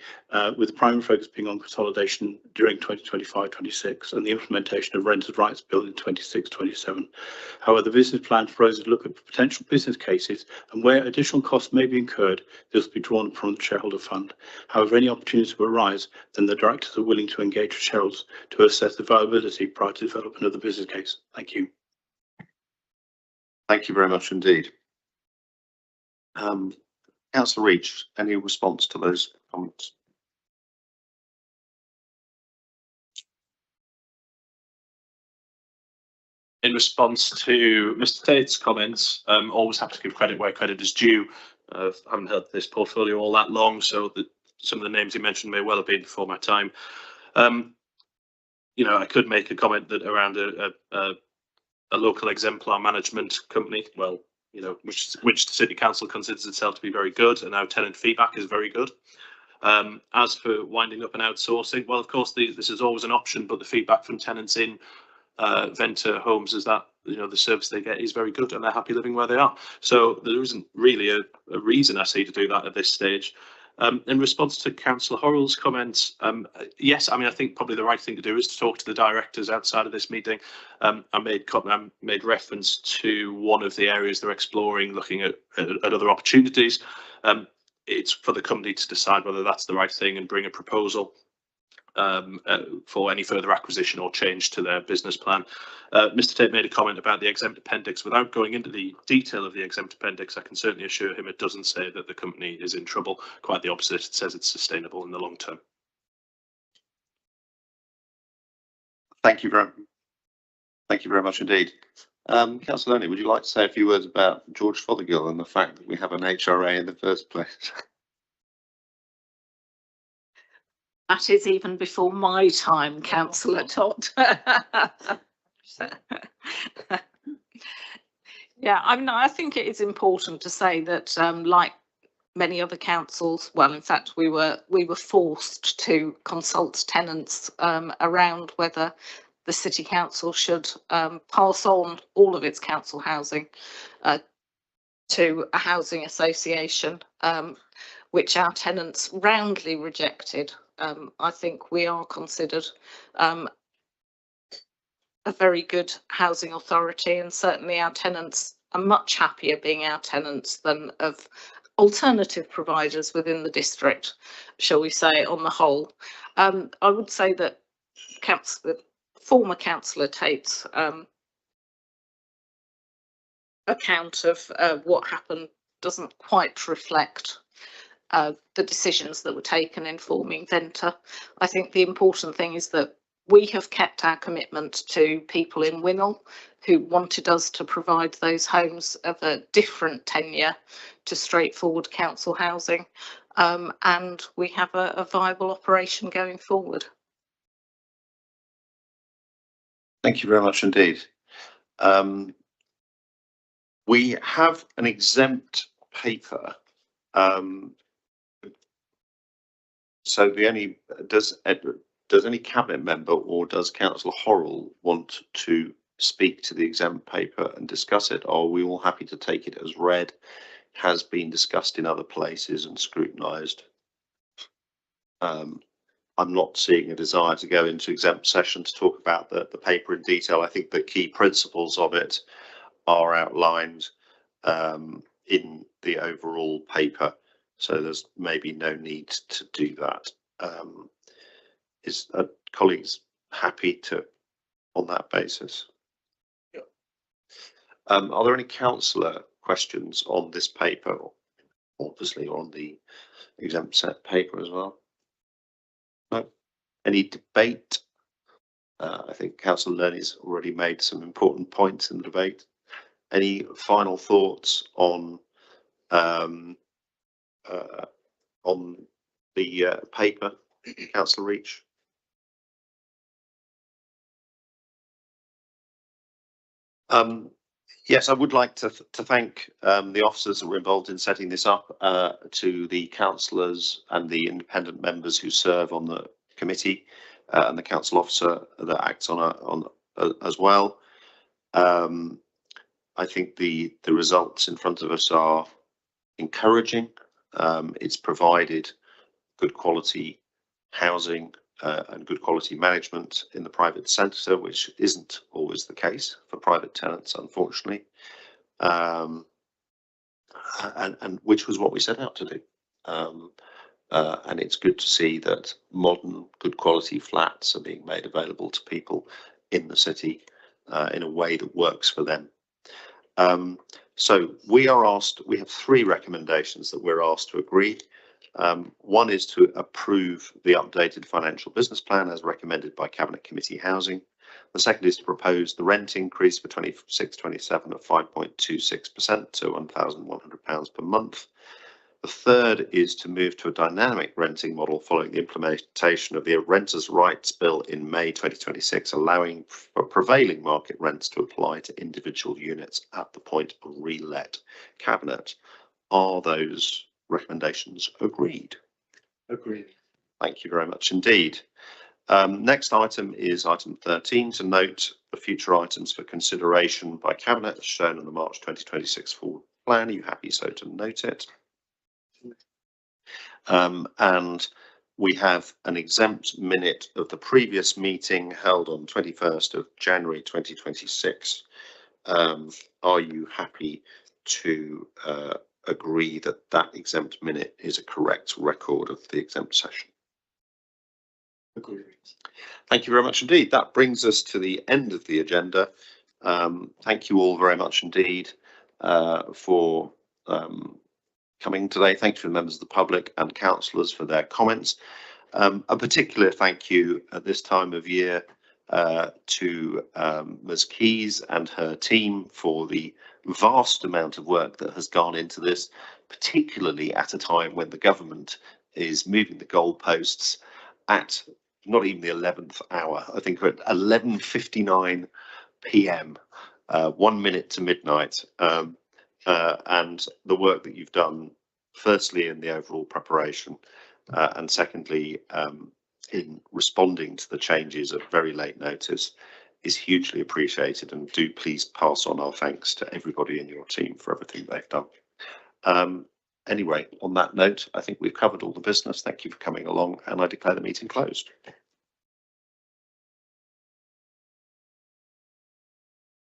with the primary focus being on consolidation during 2025-26 and the implementation of Renters' Rights Bill in 26-27. However, the business plan proposes to look at potential business cases and where additional costs may be incurred, this will be drawn from the shareholder fund. However, any opportunities will arise, then the directors are willing to engage with shareholders to assess the viability prior to development of the business case. Thank you. Thank you very much indeed. Councillor Reach, any response to those comments? In response to Mr. Tate's comments, always have to give credit where credit is due. I haven't held this portfolio all that long, so that some of the names he mentioned may well have been before my time. You know, I could make a comment that around a local exemplar management company, well, you know, which the City Council considers itself to be very good, and our tenant feedback is very good. As for winding up and outsourcing, well, of course, this is always an option, but the feedback from tenants in Venta homes is that, you know, the service they get is very good and they're happy living where they are. So there isn't really a reason I see to do that at this stage. In response to Councillor Horrell's comments, yes, I mean, I think probably the right thing to do is to talk to the directors outside of this meeting. I made reference to one of the areas they're exploring, looking at other opportunities. It's for the company to decide whether that's the right thing and bring a proposal for any further acquisition or change to their business plan. Mr. Tate made a comment about the exempt appendix. Without going into the detail of the exempt appendix, I can certainly assure him it doesn't say that the company is in trouble. Quite the opposite. It says it's sustainable in the long term. Thank you very much indeed. Councillor Loney, would you like to say a few words about George Fothergill and the fact that we have an HRA in the first place? That is even before my time, Councillor Todd. Yeah, I mean, I think it is important to say that, like many other councils, well, in fact, we were forced to consult tenants around whether the City Council should pass on all of its council housing to a housing association, which our tenants roundly rejected. I think we are considered a very good housing authority, and certainly our tenants are much happier being our tenants than of alternative providers within the district, shall we say, on the whole. I would say that former Councillor Tate's account of what happened doesn't quite reflect the decisions that were taken in forming Venta. I think the important thing is that we have kept our commitment to people in Winnell who wanted us to provide those homes of a different tenure to straightforward council housing, and we have a viable operation going forward. Thank you very much indeed. We have an exempt paper. So the only, does does any cabinet member or does Councillor Horrell want to speak to the exempt paper and discuss it? Or are we all happy to take it as read, has been discussed in other places and scrutinised? I'm not seeing a desire to go into exempt session to talk about the paper in detail. I think the key principles of it are outlined in the overall paper, so there's maybe no need to do that. Is colleagues happy to on that basis? Yeah. Are there any councillor questions on this paper, obviously, or on the exempt set paper as well? No. Any debate? I think Councillor Lerney's already made some important points in the debate. Any final thoughts on the paper, Councillor Reach? Yes, I would like to thank the officers that were involved in setting this up, to the councillors and the independent members who serve on the committee, and the council officer that acts on as well. I think the results in front of us are encouraging. It's provided good quality housing and good quality management in the private sector, which isn't always the case for private tenants, unfortunately, and which was what we set out to do. And it's good to see that modern, good quality flats are being made available to people in the city in a way that works for them. So we have 3 recommendations that we're asked to agree. One is to approve the updated financial business plan as recommended by Cabinet Committee Housing. The second is to propose the rent increase for 26-27 of 5.26% to £1,100 per month. The third is to move to a dynamic renting model following the implementation of the Renters' Rights Bill in May 2026, allowing for prevailing market rents to apply to individual units at the point of relet. Cabinet, are those recommendations agreed? Agreed. Thank you very much indeed. Next item is item 13, to note the future items for consideration by Cabinet as shown in the March 2026 forward plan. Are you happy so to note it? And we have an exempt minute of the previous meeting held on 21st of January 2026. Are you happy to agree that that exempt minute is a correct record of the exempt session? Agreed. Thank you very much indeed. That brings us to the end of the agenda. Thank you all very much indeed for coming today. Thank you to the members of the public and councillors for their comments. A particular thank you at this time of year to Ms. Keys and her team for the vast amount of work that has gone into this, particularly at a time when the government is moving the goalposts at not even the 11th hour. I think we're at 11:59 p.m, 1 minute to midnight. And the work that you've done, firstly in the overall preparation, and secondly in responding to the changes at very late notice, is hugely appreciated, and do please pass on our thanks to everybody in your team for everything they've done. Anyway, on that note, I think we've covered all the business. Thank you for coming along, and I declare the meeting closed.